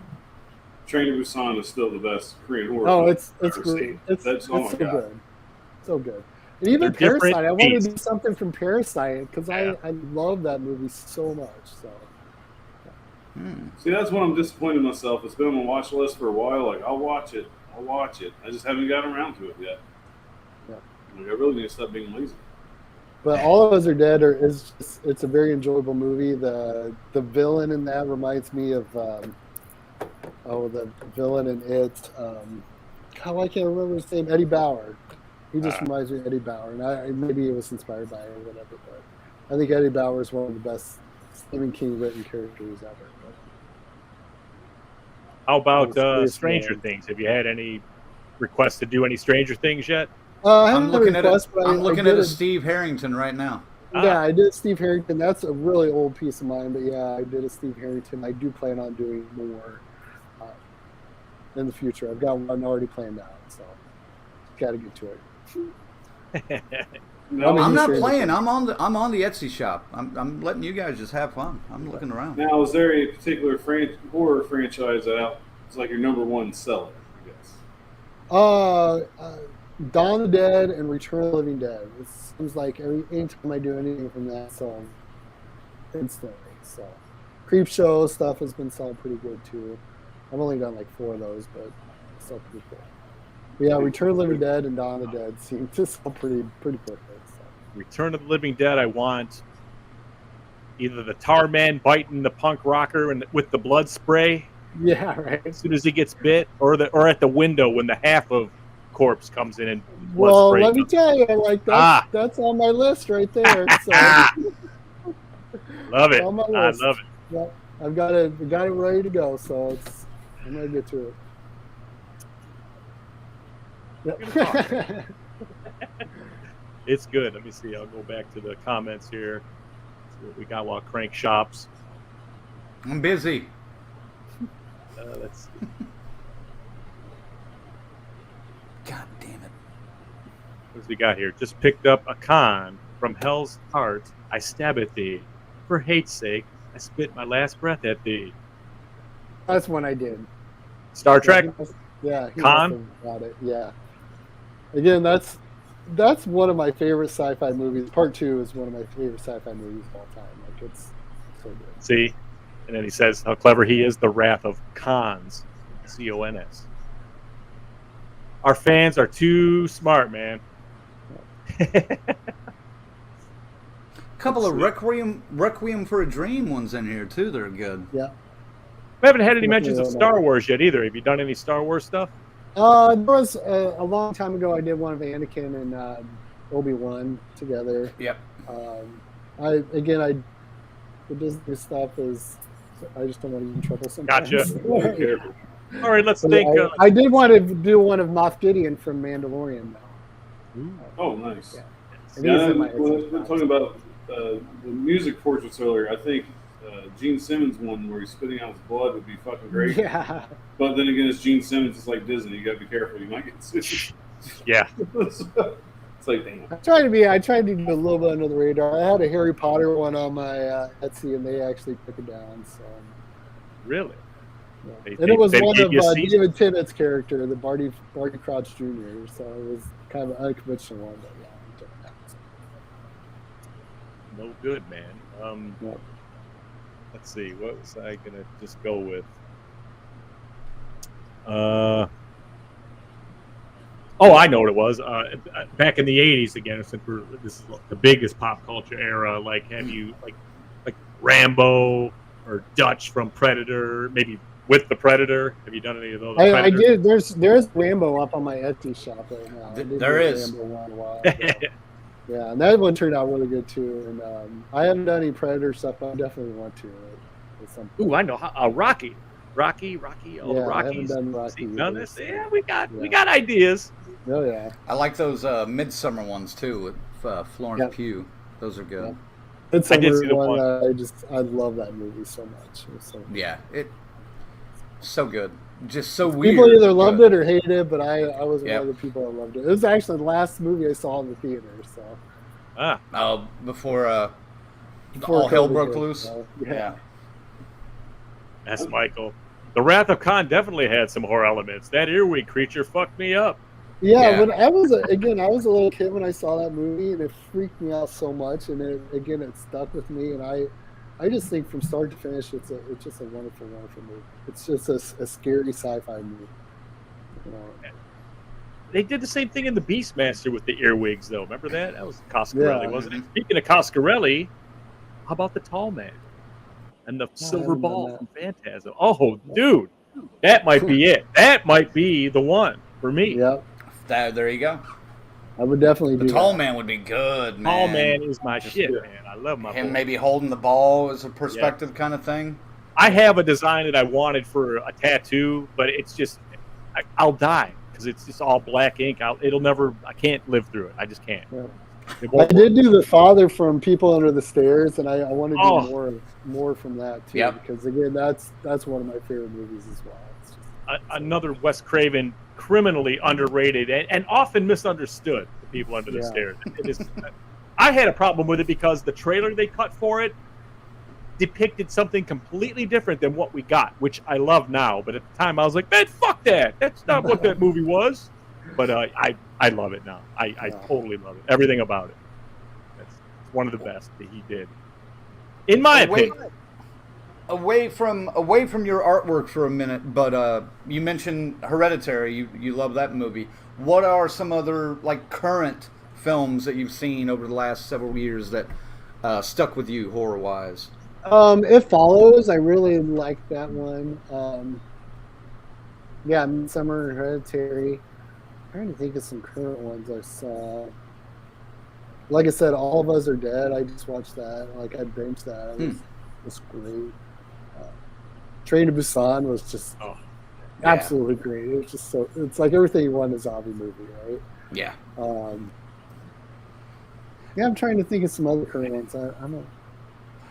Train to Busan is still the best Korean horror. Oh, it's I've ever great. seen. It's oh my so God. good. So good. And even They're Parasite, I wanted beasts. to do something from Parasite because I love that movie so much. So See, that's when I'm disappointed in myself. It's been on my watch list for a while. Like, I'll watch it. I just haven't gotten around to it yet. Yeah. Like, I really need to stop being lazy. But All of Us Are Dead it's a very enjoyable movie. The villain in that reminds me of the villain in it. God, I can't remember his name. Eddie Bauer. He just reminds me of Eddie Bauer, and maybe it was inspired by it or whatever. But I think Eddie Bauer is one of the best Stephen King written characters ever. How about Stranger Things? Have you had any requests to do any Stranger Things yet? I'm looking at a Steve Harrington right now. Yeah, I did Steve Harrington. That's a really old piece of mine, but yeah, I did a Steve Harrington. I do plan on doing more in the future. I've got one already planned out, so got to get to it. No, I'm not sure. playing. I'm on the Etsy shop. I'm letting you guys just have fun. I'm looking around. Now, is there a particular horror franchise out? It's like your number one seller, I guess. Dawn of the Dead and Return of the Living Dead. It seems like anytime I do anything from that, so instantly. So Creepshow stuff has been selling pretty good too. I've only done like 4 of those, but it's still pretty cool. But yeah, Return of the Living Dead and Dawn of the Dead seem to sell pretty quickly. So. Return of the Living Dead, I want either the tar man biting the punk rocker and with the blood spray. Yeah, right. As soon as he gets bit, or at the window when the half of corpse comes in and blood Well, spray let me tell you, like that's on my list right there. So. Love it. On my I list. love it. Yep. I've got it ready to go, so I'm gonna get to it. Yep. It's good. Let me see. I'll go back to the comments here. See what we got while Crank shops. I'm busy. Let's see. God damn it. What's we got here? Just picked up a con from Hell's Heart. I stab at thee. For hate's sake, I spit my last breath at thee. That's one I did. Star Trek? Yeah. Con? Got it. Yeah. Again, that's one of my favorite sci-fi movies. Part 2 is one of my favorite sci-fi movies of all time. Like it's so good. See? And then he says how clever he is. The wrath of cons. C-O-N-S. Our fans are too smart, man. Couple of Requiem for a Dream ones in here too. They're good. Yeah. We haven't had any mentions of Star Wars yet either. Have you done any Star Wars stuff? There was a long time ago. I did one of Anakin and Obi-Wan together. Yep. The Disney stuff is. I just don't want to get in trouble sometimes. Gotcha. All right, let's think. I did want to do one of Moff Gideon from Mandalorian, though. Oh, nice. Yeah. Yeah, we're talking about the music portraits earlier. I think Gene Simmons one where he's spitting out his blood would be fucking great. Yeah. But then again, it's Gene Simmons. It's like Disney. You got to be careful. You might get sued. Yeah. It's like, damn. I tried to do a little bit under the radar. I had a Harry Potter one on my Etsy, and they actually took it down. So. Really? Yeah. And it was one of David Tennant's character, the Barty Crouch Jr. So it was kind of an unconventional one, but yeah, we took it down. So. No good, man. Yep. Let's see. What was I gonna just go with? Oh, I know what it was. Back in the '80s, again, since this is the biggest pop culture era. Like, have you like Rambo or Dutch from Predator? Maybe with the Predator. Have you done any of those? I did. There's Rambo up on my Etsy shop right now. There is. Rambo one a while ago. Yeah, and that one turned out really good too. And I haven't done any Predator stuff, but I definitely want to. Ooh, I know. Rocky. All the Rockies. I haven't done Rocky. Done this? Yeah, we got ideas. Oh yeah. I like those Midsummer ones too with Florence Pugh. Those are good. Yeah. I did see the one. I love that movie so much. It was so good. Yeah, so good. Just so weird. People either loved it or hated it, but I was one of the people that loved it. It was actually the last movie I saw in the theater. So. Before all hell broke loose. So, yeah. That's Michael. The Wrath of Khan definitely had some horror elements. That earwig creature fucked me up. Yeah, when I was a little kid when I saw that movie, and it freaked me out so much, and it stuck with me, and I just think from start to finish, it's just a wonderful, wonderful movie. It's just a scary sci-fi movie. You know. They did the same thing in the Beastmaster with the earwigs, though. Remember that? That was Coscarelli, wasn't it? Speaking of Coscarelli, how about the Tall Man and the silver ball from Phantasm? Oh, dude, that might be it. That might be the one for me. Yep. There you go. I would definitely do The Tall Man would be good, man. Tall Man is my shit, man. I love my him boy. maybe holding the ball as a perspective kind of thing. I have a design that I wanted for a tattoo, but it's just I'll die because it's just all black ink. I can't live through it. I just can't. Yeah. I did do the father from People Under the Stairs, and I want to do more from that too. Yep. Because again, that's one of my favorite movies as well. It's just, another Wes Craven, criminally underrated and often misunderstood. people under the Yeah. stairs. It is. I had a problem with it because the trailer they cut for it depicted something completely different than what we got, which I love now. But at the time, I was like, man, fuck that. That's not what that movie was. But I love it now. I totally love it. Everything about it. It's one of the best that he did, in my opinion. Away from your artwork for a minute, but you mentioned Hereditary. You love that movie. What are some other like current films that you've seen over the last several years that stuck with you horror wise? It Follows. I really like that one. Yeah, Midsummer, Hereditary. I'm trying to think of some current ones I saw. Like I said, All of Us Are Dead. I just watched that. Like I binged that. It was great. Train to Busan was just absolutely great. It was just so. It's like everything you want in a zombie movie, right? Yeah. Yeah, I'm trying to think of some other current ones. I don't.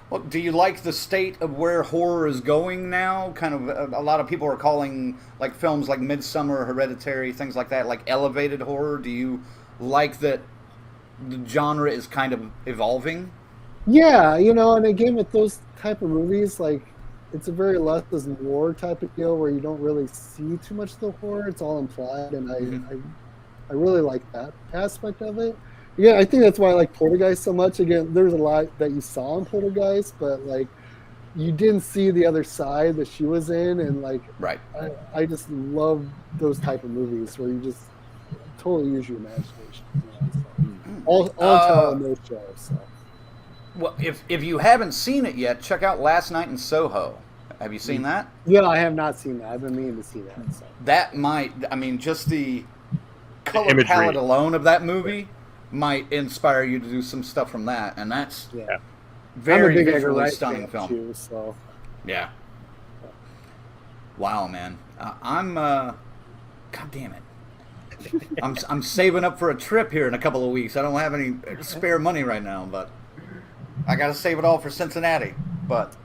Well, do you like the state of where horror is going now? Kind of, a lot of people are calling like films like Midsummer, Hereditary, things like that, like elevated horror. Do you like that the genre is kind of evolving? Yeah, and again with those type of movies, like it's a very less is more type of deal where you don't really see too much of the horror. It's all implied, and I really like that aspect of it. Yeah, I think that's why I like Poltergeist so much. Again, there's a lot that you saw in Poltergeist, but like you didn't see the other side that she was in, and like right. I just love those type of movies where you just totally use your imagination. So. All telling those shows. So. Well, if you haven't seen it yet, check out Last Night in Soho. Have you seen that? Yeah, I have not seen that. I've been meaning to see that. So. That might, just the color imagery. palette alone of that movie might inspire you to do some stuff from that, and that's very visually stunning film. Too, so. Yeah. Wow, man. God damn it. I'm saving up for a trip here in a couple of weeks. I don't have any spare money right now, but I got to save it all for Cincinnati. But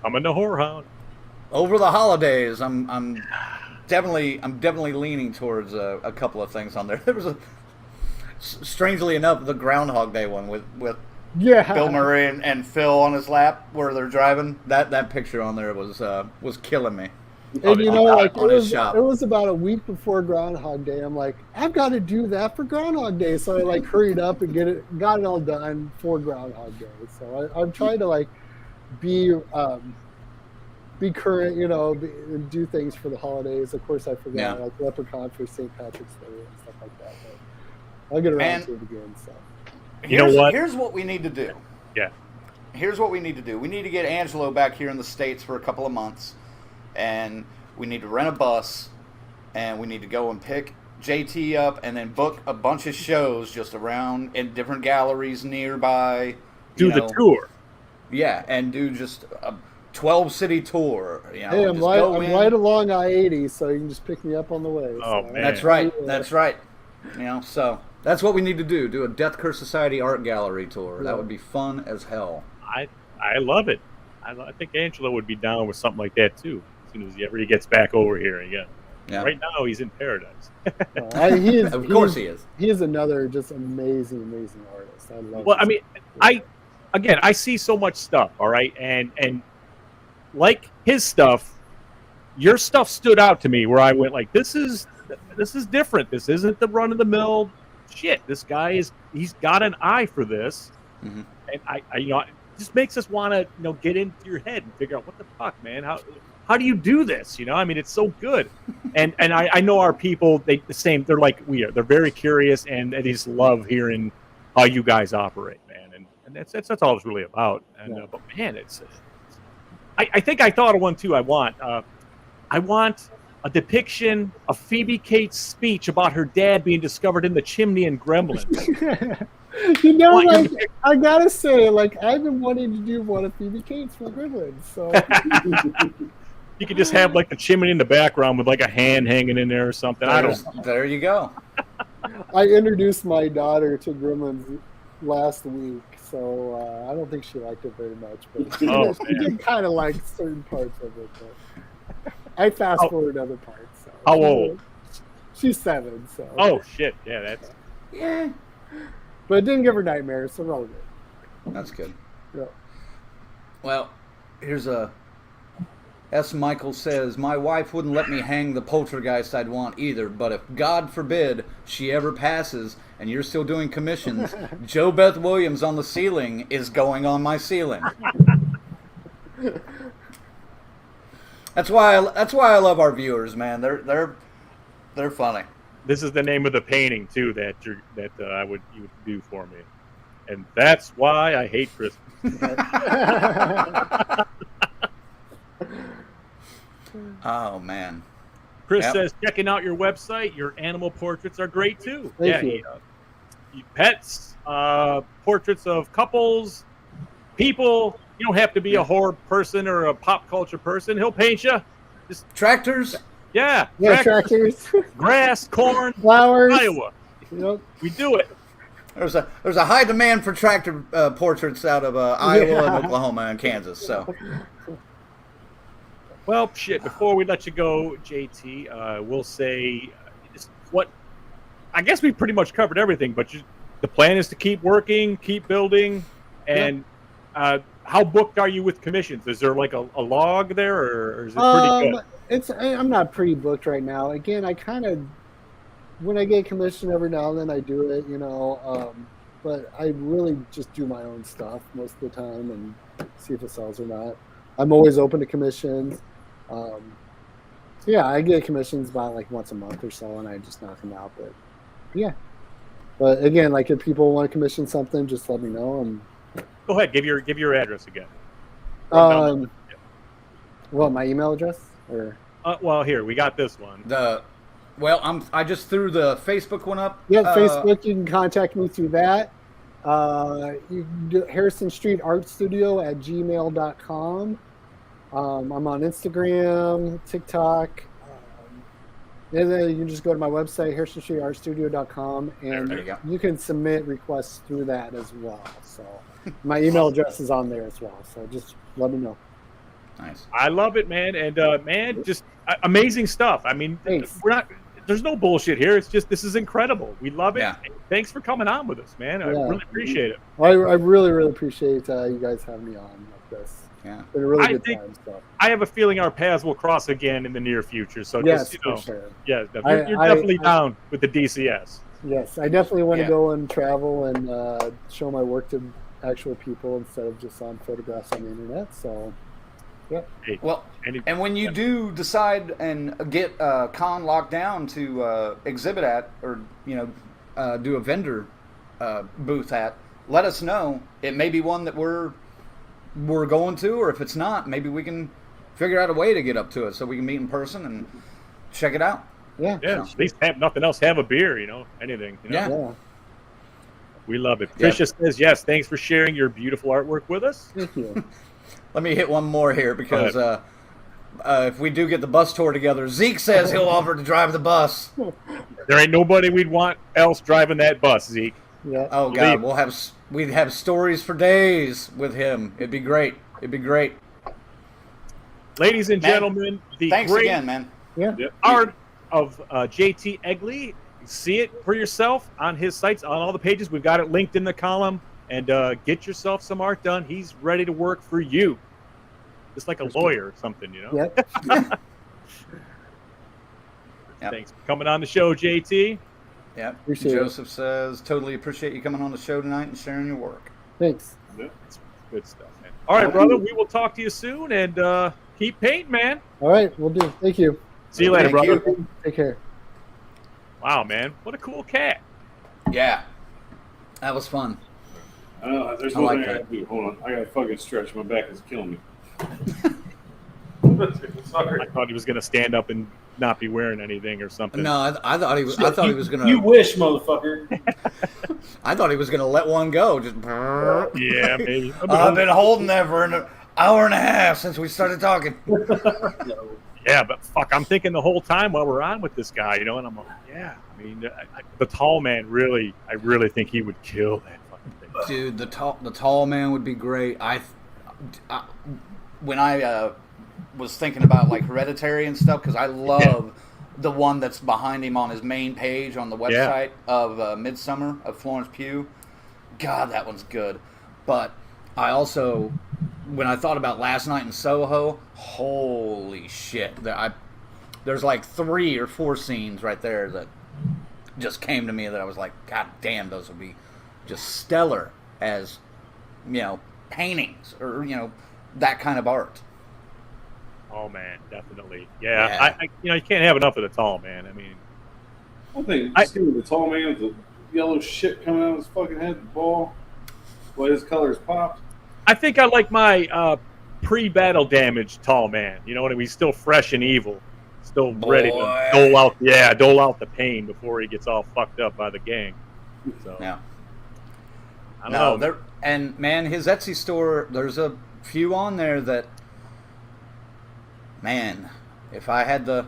coming to Horror Hound over the holidays, I'm definitely leaning towards a couple of things on there. There was strangely enough, the Groundhog Day one with Bill Murray and Phil on his lap where they're driving. That picture on there was killing me. And it was about a week before Groundhog Day. I'm like, I've got to do that for Groundhog Day, so I like hurried up and got it all done for Groundhog Day. So I'm trying to like be current, and do things for the holidays. Of course, I forgot like Leprechaun for St. Patrick's Day and stuff like that. But I'll get around to it again. So you know what? Here's what we need to do. Yeah. Here's what we need to do. We need to get Angelo back here in the States for a couple of months. And we need to rent a bus, and we need to go and pick JT up and then book a bunch of shows just around in different galleries nearby. Do the tour. Yeah, and do just a 12-city tour. Hey, I'm right along I-80, so you can just pick me up on the way. Oh, so. man. That's right. That's right. So that's what we need to do. Do a Death Curse Society art gallery tour. Yeah. That would be fun as hell. I love it. I think Angelo would be down with something like that, too. As soon as he gets back over here again. Yeah. Right now, he's in paradise. Of course he is. He is another just amazing artist. I love. Well, I mean, I see so much stuff. All right, and like his stuff, your stuff stood out to me where I went like, this is different. This isn't the run of the mill shit. This guy he's got an eye for this, and I it just makes us want to get into your head and figure out what the fuck, man. How do you do this? I mean, it's so good. And I know our people, they're like we are. They're very curious, and they just love hearing how you guys operate, man. And that's all it's really about. And but man, I think I thought of one too. I want a depiction of Phoebe Cates' speech about her dad being discovered in the chimney in Gremlins. I gotta say, I've been wanting to do one of Phoebe Cates for Gremlins, so. You could just have the chimney in the background with a hand hanging in there or something. There you go. I introduced my daughter to Gremlins last week, so I don't think she liked it very much. But she did kind of like certain parts of it. But I fast forward other parts. So. How old? She's 7. So. Oh shit! Yeah, that's. Yeah. But it didn't give her nightmares, so we're all good. That's good. Yeah. Well, here's a... S. Michael says, my wife wouldn't let me hang the poltergeist I'd want either, but if, God forbid, she ever passes and you're still doing commissions, Joe Beth Williams on the ceiling is going on my ceiling. That's why I love our viewers, man. They're funny. This is the name of the painting too that you would do for me, and that's why I hate Christmas. Oh man. Chris says checking out your website. Your animal portraits are great too. Thank you. Pets, portraits of couples, people. You don't have to be a horror person or a pop culture person. He'll paint you. Just tractors. Yeah, tractors. Grass, corn, flowers. Iowa. Yep. We do it. There's a high demand for tractor portraits out of Iowa and Oklahoma and Kansas. So. Well, shit. Before we let you go, JT, we'll say I guess we pretty much covered everything. But the plan is to keep working, keep building, and how booked are you with commissions? Is there like a log there, or is it pretty good? I'm not pretty booked right now. Again, I kind of, when I get commissioned every now and then, I do it, but I really just do my own stuff most of the time and see if it sells or not. I'm always open to commissions. Yeah, I get commissions about like once a month or so, and I just knock them out. But yeah, but again, like if people want to commission something, just let me know. Go ahead, give your address again. What, my email address or? Well, here we got this one. I just threw the Facebook one up. Yeah, Facebook. You can contact me through that. You can do Harrison Street Art Studio at gmail.com. I'm on Instagram, TikTok, and then you can just go to my website, harrisonstreetartstudio.com, and you can submit requests through that as well. So my email address is on there as well. So just let me know. Nice. I love it, man, and just amazing stuff. I mean, there's no bullshit here. It's just this is incredible. We love it. Yeah. Thanks for coming on with us, man. I really appreciate it. I really, really appreciate you guys having me on like this. Yeah, it's been a really good time. So. I have a feeling our paths will cross again in the near future. So yes, just, for sure. Yeah, you're definitely down with the DCS. Yes, I definitely want to go and travel and show my work to actual people instead of just on photographs on the internet. So, yeah. Hey, well, and when you do decide and get con locked down to exhibit at or do a vendor booth at, let us know. It may be one that we're going to, or if it's not, maybe we can figure out a way to get up to it so we can meet in person and check it out. Yeah. At least have nothing else. Have a beer, anything. Yeah. We love it. Tricia says, yes, thanks for sharing your beautiful artwork with us. Thank you. Let me hit one more here because if we do get the bus tour together, Zeke says he'll offer to drive the bus. There ain't nobody we'd want else driving that bus, Zeke. Yeah. Oh God, we'd have stories for days with him. It'd be great. Ladies and gentlemen, thanks great again, man. Yeah. Art of JT Egley. See it for yourself on his sites, on all the pages. We've got it linked in the column. And get yourself some art done. He's ready to work for you, just like a lawyer or something, Yep. Thanks for coming on the show, JT. Yeah. Joseph says, totally appreciate you coming on the show tonight and sharing your work. Thanks. It's good stuff, man. All right, brother. We will talk to you soon, and keep painting, man. All right, we'll do. Thank you. See you later, brother. Take care. Wow, man. What a cool cat. Yeah. That was fun. There's one thing I gotta do. Hold on. I gotta fucking stretch. My back is killing me. Sorry. I thought he was going to stand up and not be wearing anything or something. No, I thought he was. I thought he was going to. You wish, motherfucker. I thought he was going to let one go. Just. Yeah, maybe. I've been holding that for an hour and a half since we started talking. Yeah, but fuck, I'm thinking the whole time while we're on with this guy, and I'm like, yeah. I mean, the tall man I really think he would kill that fucking thing. Dude, the tall man would be great. When I was thinking about like Hereditary and stuff, because I love the one that's behind him on his main page on the website of Midsummer of Florence Pugh. God, that one's good. But I also, when I thought about Last Night in Soho, holy shit. There's like 3 or 4 scenes right there that just came to me that I was like, God damn, those would be just stellar as, paintings or, that kind of art. Oh man, definitely. Yeah. You can't have enough of the tall man. I mean, I think seeing the tall man with the yellow shit coming out of his fucking head, the ball, what his colors popped. I think I like my pre-battle damage tall man. You know what I mean? He's still fresh and evil, still ready to dole out the pain before he gets all fucked up by the gang. So yeah. I don't know. And man, his Etsy store, there's a few on there that, man, if I had the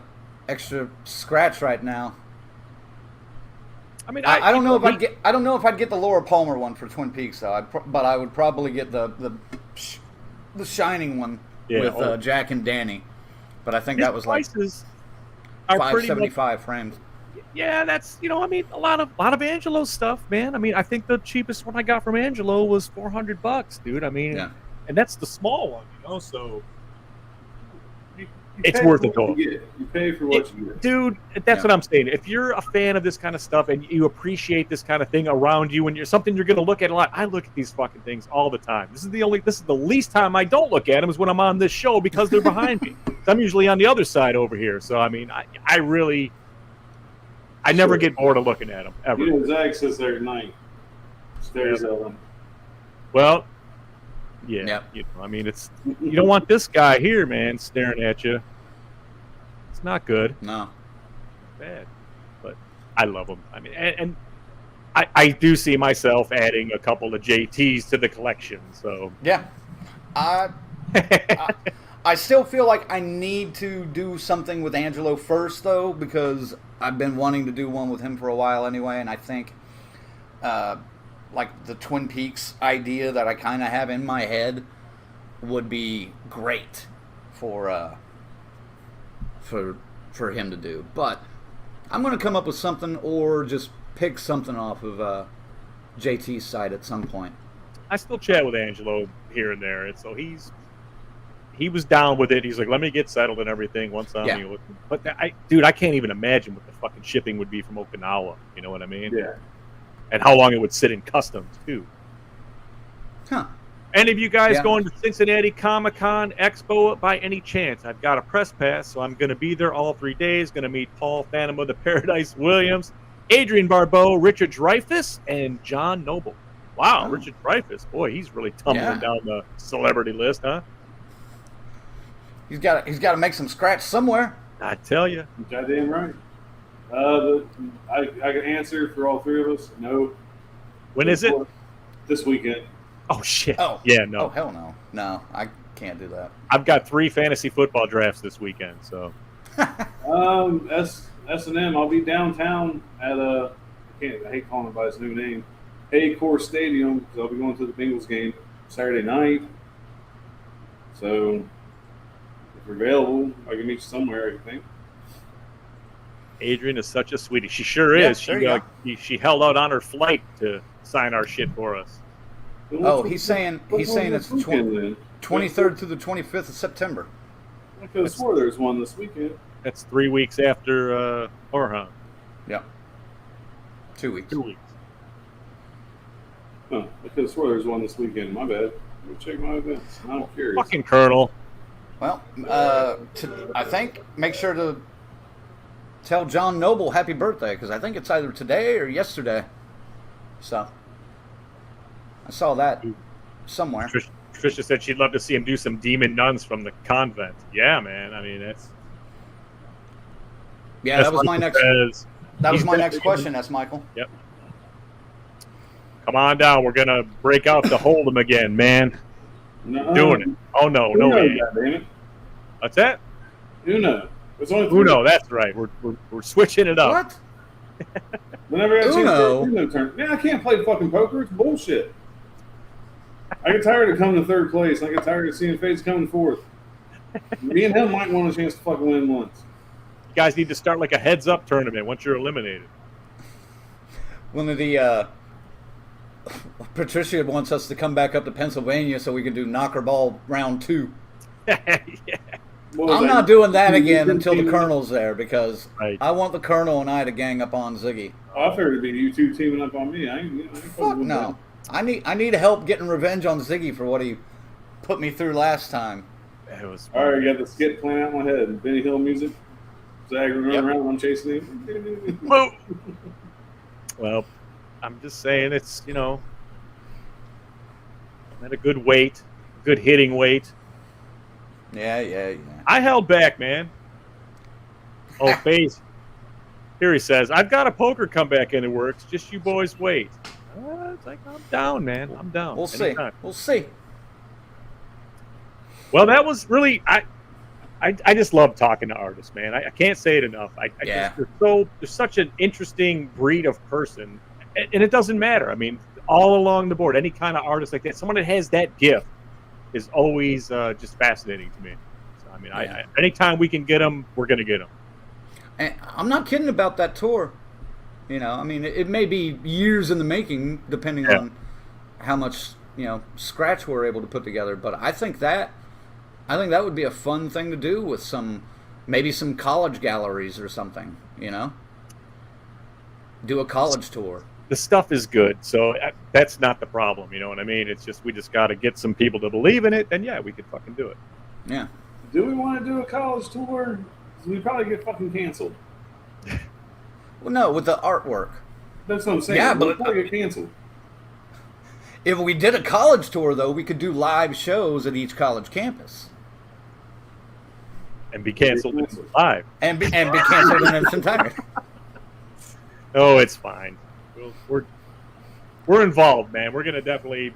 extra scratch right now, I mean, I don't know if I'd get the Laura Palmer one for Twin Peaks though. But I would probably get the Shining one with Jack and Danny. But I think that was like $5.75 frames. Yeah, that's a lot of Angelo's stuff, man. I mean, I think the cheapest one I got from Angelo was $400, dude. I mean, and that's the small one, so. It's worth it, though. You pay for what you get. Dude, that's what I'm saying. If you're a fan of this kind of stuff and you appreciate this kind of thing around you and you're something you're going to look at a lot, I look at these fucking things all the time. This is the least time I don't look at them is when I'm on this show because they're behind me. I'm usually on the other side over here. So, I mean, I never get bored of looking at them, ever. Zach says there tonight. Stares at them. Well, I mean, you don't want this guy here, man, staring at you. It's not good. No. Bad. But I love them. I mean, and I do see myself adding a couple of JTs to the collection. So yeah, I still feel like I need to do something with Angelo first, though, because I've been wanting to do one with him for a while anyway, and I think. Like the Twin Peaks idea that I kind of have in my head would be great for him to do. But I'm going to come up with something or just pick something off of JT's side at some point. I still chat with Angelo here and there, and so he was down with it. He's like, let me get settled and everything once I'm But I can't even imagine what the fucking shipping would be from Okinawa. You know what I mean? Yeah. And how long it would sit in customs, too. Huh. Any of you guys going to Cincinnati Comic-Con Expo by any chance? I've got a press pass, so I'm going to be there all 3 days. Going to meet Paul Phantom of the Paradise Williams, Adrian Barbeau, Richard Dreyfuss, and John Noble. Wow, Richard Dreyfuss. Boy, he's really tumbling down the celebrity list, huh? He's got to make some scratch somewhere. I tell you. Goddamn right. I can answer for all 3 of us. No. When is it? This weekend. Oh shit. Oh yeah. No. Oh hell no. No, I can't do that. I've got 3 fantasy football drafts this weekend. So. S&M. I'll be downtown at I hate calling it by its new name, Haycore Stadium, because I'll be going to the Bengals game Saturday night. So if you're available, I can meet you somewhere. I think. Adrian is such a sweetie. She sure is. She held out on her flight to sign our shit for us. Oh, he's saying it's the 23rd through the 25th of September. I could have swore there's one this weekend. That's 3 weeks after Orhan. Yeah. 2 weeks. 2 weeks. Huh. I could have swore there's one this weekend. My bad. Let me check my events. I'm curious. Fucking Colonel. Well, I think make sure to tell John Noble happy birthday, because I think it's either today or yesterday. So I saw that somewhere. Trisha said she'd love to see him do some demon nuns from the convent. Yeah, man. I mean, that's. Yeah, that was my next. That was my next question. That's Michael. Yep. Come on down. We're gonna break out the Hold'em again, man. No. Doing it. Oh no, no way. What's that? Uno. Uno. That's right. We're switching it up. What? Whenever I Uno turn, I can't play fucking poker. It's bullshit. I get tired of coming to third place. I get tired of seeing Fates coming fourth. Me and him might want a chance to fucking win once. guys need to start like a heads-up tournament once you're eliminated. One of the Patricia wants us to come back up to Pennsylvania so we can do knocker ball round 2. Yeah. I'm not doing that again until the Colonel's there because Right. I want the Colonel and I to gang up on Ziggy. I figured it'd be you two teaming up on me. Fuck no. I need help getting revenge on Ziggy for what he put me through last time. It was All right, you got the skit playing out in my head. Benny Hill music. Zag running around, I'm chasing him. Well, I'm just saying it's, at a good weight, good hitting weight. Yeah. I held back, man. Oh, Spades. Here he says, I've got a poker come back into works. Just you boys wait. It's like, I'm down, man. I'm down. We'll Anytime. see. We'll see. Well, that was really I just love talking to artists, man. I can't say it enough. They're such an interesting breed of person, and it doesn't matter. I mean, all along the board, any kind of artist like that, someone that has that gift is always just fascinating to me. So, I mean, anytime we can get them, we're going to get them. And I'm not kidding about that tour. I mean, it may be years in the making, depending on how much scratch we're able to put together. But I think that would be a fun thing to do with maybe some college galleries or something. Do a college tour. The stuff is good, so that's not the problem. You know what I mean? It's just we just got to get some people to believe in it, and we could fucking do it. Yeah. Do we want to do a college tour? We probably get fucking canceled. Well, no, with the artwork. That's what I'm saying. Yeah, we'll but probably get canceled. If we did a college tour, though, we could do live shows at each college campus. And be canceled live. And be canceled in its entirety. Oh, it's fine. We're involved, man. We're gonna definitely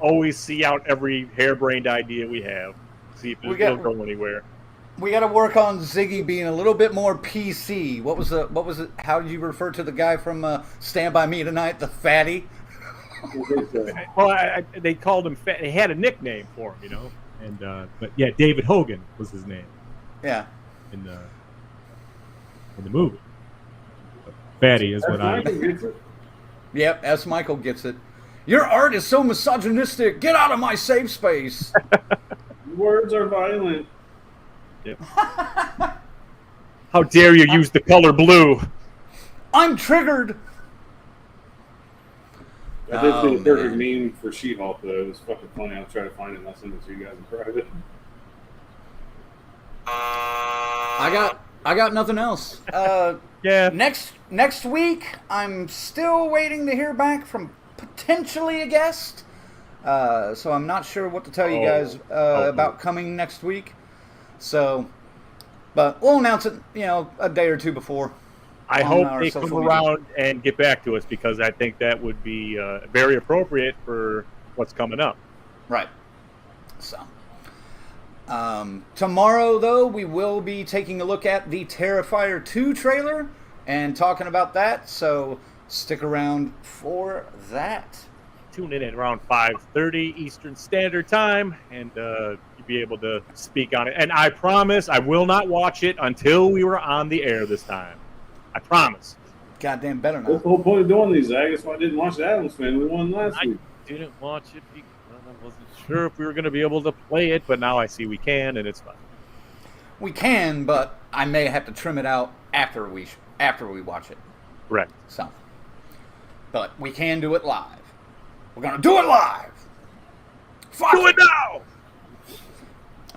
always see out every harebrained idea we have. See if it'll go anywhere. We got to work on Ziggy being a little bit more PC. What was it? How did you refer to the guy from Stand By Me Tonight, the fatty? Well, they called him fat. They had a nickname for him, And but yeah, David Hogan was his name. Yeah. In the movie. Fatty is what I. Yep, S. Michael gets it. Your art is so misogynistic. Get out of my safe space. Words are violent. Yep. How dare you use the color blue? I'm triggered. I did see the perfect meme for She-Hulk, though. It was fucking funny. I'll try to find it and I'll send it to you guys in private. I got nothing else. Yeah. Next week, I'm still waiting to hear back from potentially a guest. So I'm not sure what to tell you guys about coming next week. So, but we'll announce it, a day or two before. I hope they come around and get back to us because I think that would be very appropriate for what's coming up. Right. So, tomorrow, though, we will be taking a look at the Terrifier 2 trailer and talking about that. So, stick around for that. Tune in at around 5:30 Eastern Standard Time, and you'll be able to speak on it. And I promise I will not watch it until we were on the air this time. I promise. Goddamn better not. What's the whole point of doing these, Zach? That's why I didn't watch the Adams Family. We won last week. I didn't watch it because I wasn't sure if we were going to be able to play it, but now I see we can, and it's fine. We can, but I may have to trim it out after we watch it. Correct. So, but we can do it live. We're gonna do it live. Do it now,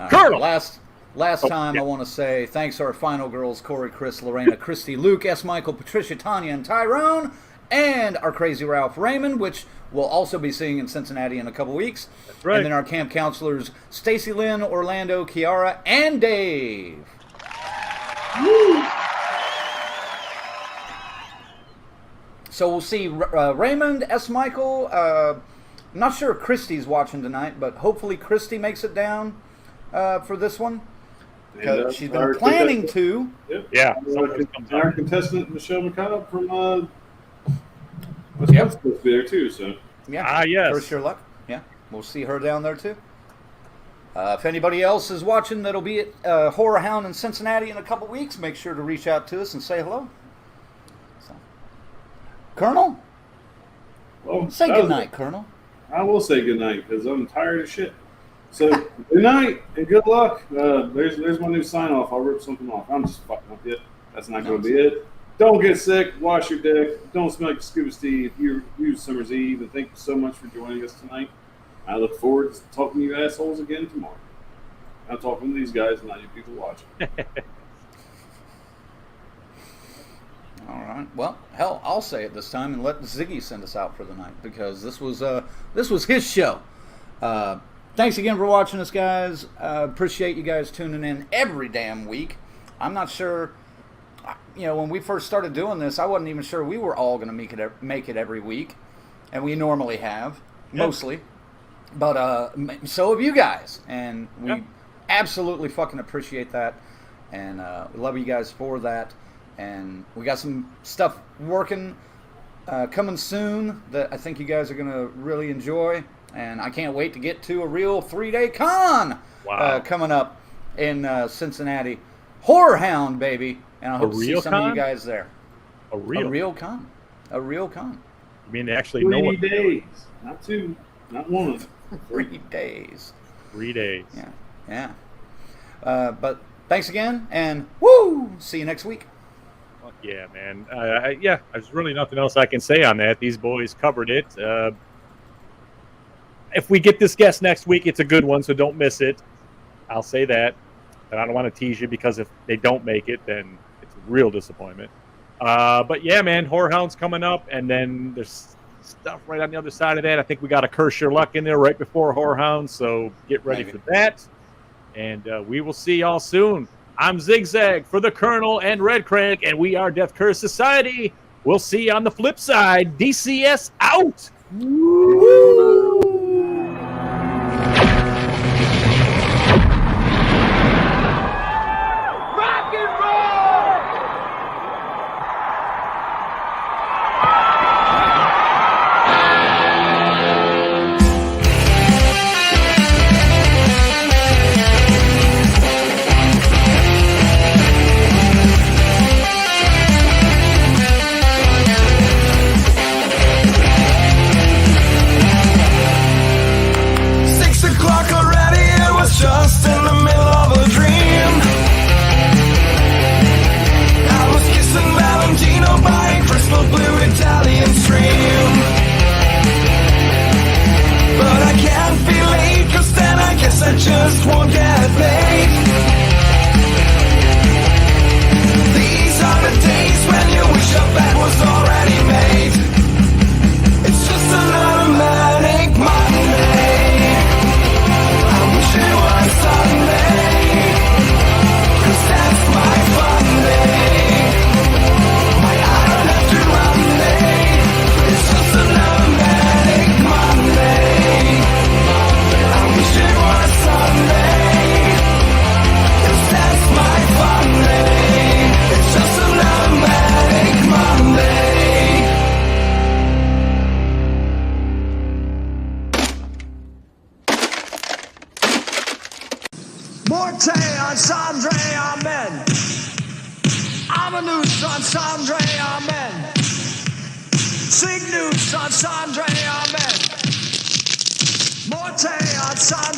Colonel. Last time I want to say thanks to our final girls: Corey, Chris, Lorena, Christy, Luke, S. Michael, Patricia, Tanya, and Tyrone, and our crazy Ralph Raymond, which we'll also be seeing in Cincinnati in a couple weeks. That's right. And then our camp counselors: Stacy Lynn, Orlando, Kiara, and Dave. Woo! So we'll see Raymond, S. Michael. I'm not sure if Christy's watching tonight, but hopefully Christy makes it down for this one. Because she's been planning to. Yep. Yeah. Our contestant, Michelle McConnell from Wisconsin's supposed to be there too. So yeah. yes. First your luck. Yeah. We'll see her down there too. If anybody else is watching that'll be at Horror Hound in Cincinnati in a couple weeks, make sure to reach out to us and say hello. So. Colonel? Well, say goodnight, Colonel. I will say goodnight because I'm tired of shit. So, good night and good luck. There's my new sign off. I'll rip something off. I'm just fucking up it. That's not going to be it. Don't get sick. Wash your dick. Don't smell like Scuba Steve. Use Summer's Eve. And thank you so much for joining us tonight. I look forward to talking to you assholes again tomorrow. I'm talking to these guys, not you people watching. All right. Well, hell, I'll say it this time and let Ziggy send us out for the night because this was his show. Thanks again for watching us, guys. Appreciate you guys tuning in every damn week. I'm not sure, when we first started doing this, I wasn't even sure we were all going to make it every week, and we normally have, mostly. But so have you guys, and we absolutely fucking appreciate that, and we love you guys for that. And we got some stuff working, coming soon that I think you guys are going to really enjoy. And I can't wait to get to a real 3-day con coming up in Cincinnati. Horror Hound, baby. And I hope to see some of you guys there. A real con. A real con. You mean they actually know 3 days. Not 2. Not 1. 3 days. 3 days. Yeah. But thanks again. And woo! See you next week. Yeah, man. There's really nothing else I can say on that. These boys covered it. If we get this guest next week, it's a good one, so don't miss it. I'll say that. And I don't want to tease you because if they don't make it, then it's a real disappointment. But yeah, man, Horror Hound's coming up, and then there's stuff right on the other side of that. I think we got a Curse Your Luck in there right before Horror Hound, so get ready for that. And we will see y'all soon. I'm Zigzag for the Colonel and Red Crank, and we are Death Curse Society. We'll see you on the flip side. DCS out! Woo! Rock and roll! Just in the middle of a dream, I was kissing Valentino by a crystal blue Italian stream. But I can't be late, 'cause then I guess I just won't get paid. These are the days when you wish your bed was already made. It's just another manic Monday. It was Sunday, 'cause that's my fun day. I don't have to run day. It's just another manic Monday. I wish it was Sunday, 'cause that's my fun day. It's just another manic Monday. Morte on Sandre, amen. Amanus on Sandre, amen. Signus on Sandre, amen. Morte on Sandre.